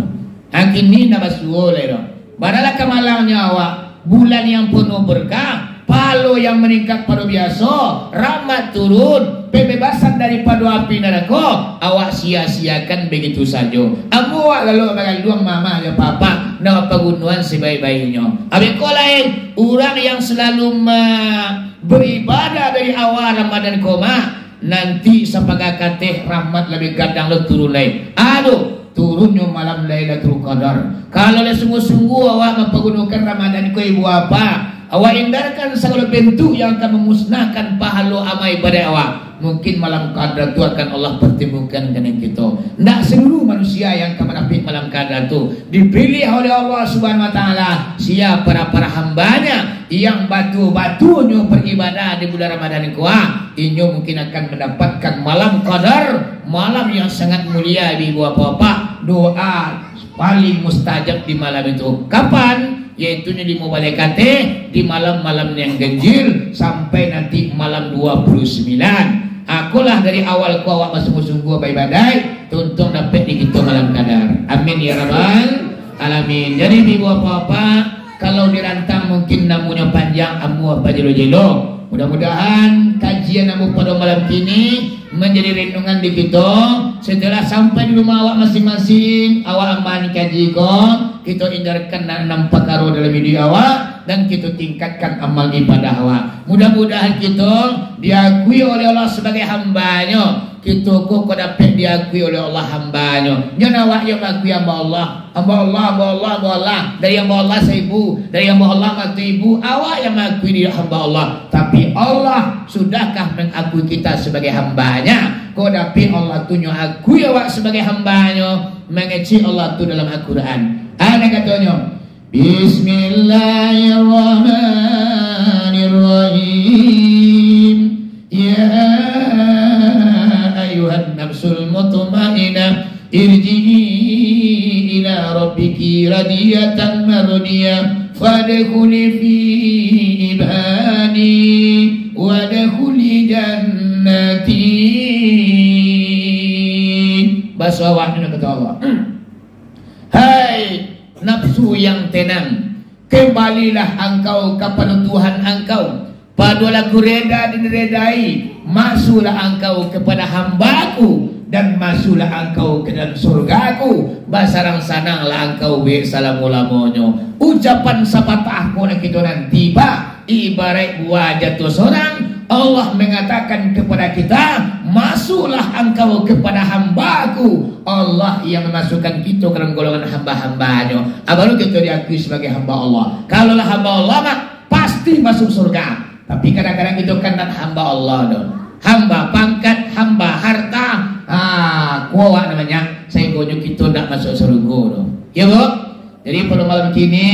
Kini dah basuh oleh dah. Badalah kemalangnya awak bulan yang penuh berkah, palo yang meningkat pada biasa, rahmat turun, pembebasan daripada api neraka, awak sia-siakan begitu saja. Awak lalu bagai luang mama ya papa, nak pegunungan sebaik-baiknya. Habis kau lain orang yang selalu beribadah dari awal Ramadan koma, nanti sampai kateh rahmat lebih gadang le turun lain. Turunnya malam Lailatul Qadar. Kalau sungguh-sungguh awak mempergunakan Ramadan ku ibu apa, awak hindarkan segala bentuk yang akan memusnahkan pahala amal ibadah awak. Mungkin malam Qadar itu akan Allah pertemukan dengan kita. Tidak seluruh manusia yang akan mendapat malam Qadar itu dipilih oleh Allah Subhanahu Wa Taala. Siapa para hambanya yang batu-batunya beribadah di bulan Ramadan kuah, ini mungkin akan mendapatkan malam Qadar, malam yang sangat mulia ibu bapak. Doa paling mustajab di malam itu kapan? Yaitu di mubalekate di malam-malam yang ganjil sampai nanti malam 29. Akulah dari awal ku awak sungguh-sungguh badai tuntung dapat di kita malam Qadar. Amin ya rabbal alamin. Jadi ibu bapak Kalau dirantang mungkin namanya panjang, amu apa jelo-jelo. Mudah-mudahan kajian amu pada malam kini menjadi renungan di kita. Setelah sampai di rumah awak masing-masing, awak aman kaji kok, kita hindarkan 6 perkara dalam video awak dan kita tingkatkan amal ibadah awak. Mudah-mudahan kita diakui oleh Allah sebagai hambanya. Kita kok dapat diakui oleh Allah hambanya. Jangan awak yang mengakui hamba Allah. Hamba Allah, hamba Allah, hamba Allah. Dari hamba Allah seribu, dari hamba Allah 1.000. Awak yang mengakui dia hamba Allah. Tapi Allah sudahkah mengakui kita sebagai hambanya? Kau dapat Allah tunjuk akui awak sebagai hambanya. Mengeci Allah tu dalam Al-Quran. Ada katanya, Bismillahirrahmanirrahim. Ya ayuhan nafsul mutmainnah, irji'i ila rabbiki radiyatan mardiyah, fadkhuli fi ibadi wadkhuli jannati. Bahasa awaknya kata Allah, hai nafsu yang tenang, kembalilah engkau kepada Tuhan engkau. Padulah aku reda dan diredai. Masuklah engkau kepada hambaku dan masuklah engkau ke dalam surgaku. Basarang sananglah engkau bersalamu-lamonyo. Ucapan sapatah ko na kita nanti ba ibarat wajah tu seorang. Allah mengatakan kepada kita, masuklah engkau kepada hambaku. Allah yang memasukkan kita ke dalam golongan hamba-hambanya. Baru kita diakui sebagai hamba Allah. Kalaulah hamba Allah mah pasti masuk surga. Tapi kadang-kadang itu kan hamba Allah dong. Hamba pangkat, hamba harta, kuat namanya. Saya gonyo kita tidak masuk surga dong. Ya bu. Jadi pada malam kini,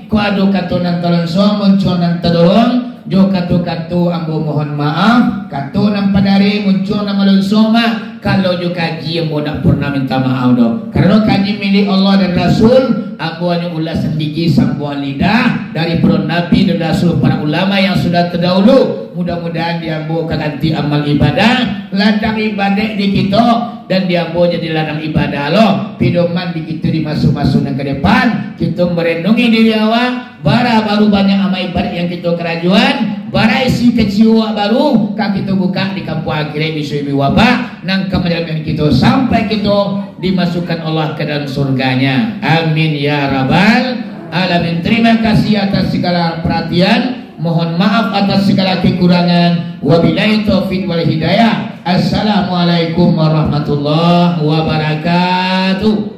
ku adu katunan tolong so, muncul nan tadorong. Jo katu-katu ambo mohon maaf. Katu nan padari muncul nama lungsoma. Kalau jo kaji ambo nak pernah minta maaf dong. Karena kaji milik Allah dan Rasul. Ambo hanya ulas sendiri sambuan lidah dari para nabi dan rasul, para ulama yang sudah terdahulu. Mudah-mudahan diambo ganti amal ibadah, ladang ibadah di kita, dan diambo jadi ladang ibadah loh. Pidoman di kita dimasuk-masuk ke depan. Kita merenungi diri awak. Bara baru banyak amal ibadah yang kita kerajuan. Bara isi kecil baru kan kita buka di kampung akhirat di sumi wabah. Nang kemenangan kita sampai kita dimasukkan Allah ke dalam surganya. Amin ya rabbal alamin. Terima kasih atas segala perhatian. Mohon maaf atas segala kekurangan. Wabillahi taufiq wal hidayah. Assalamualaikum warahmatullahi wabarakatuh.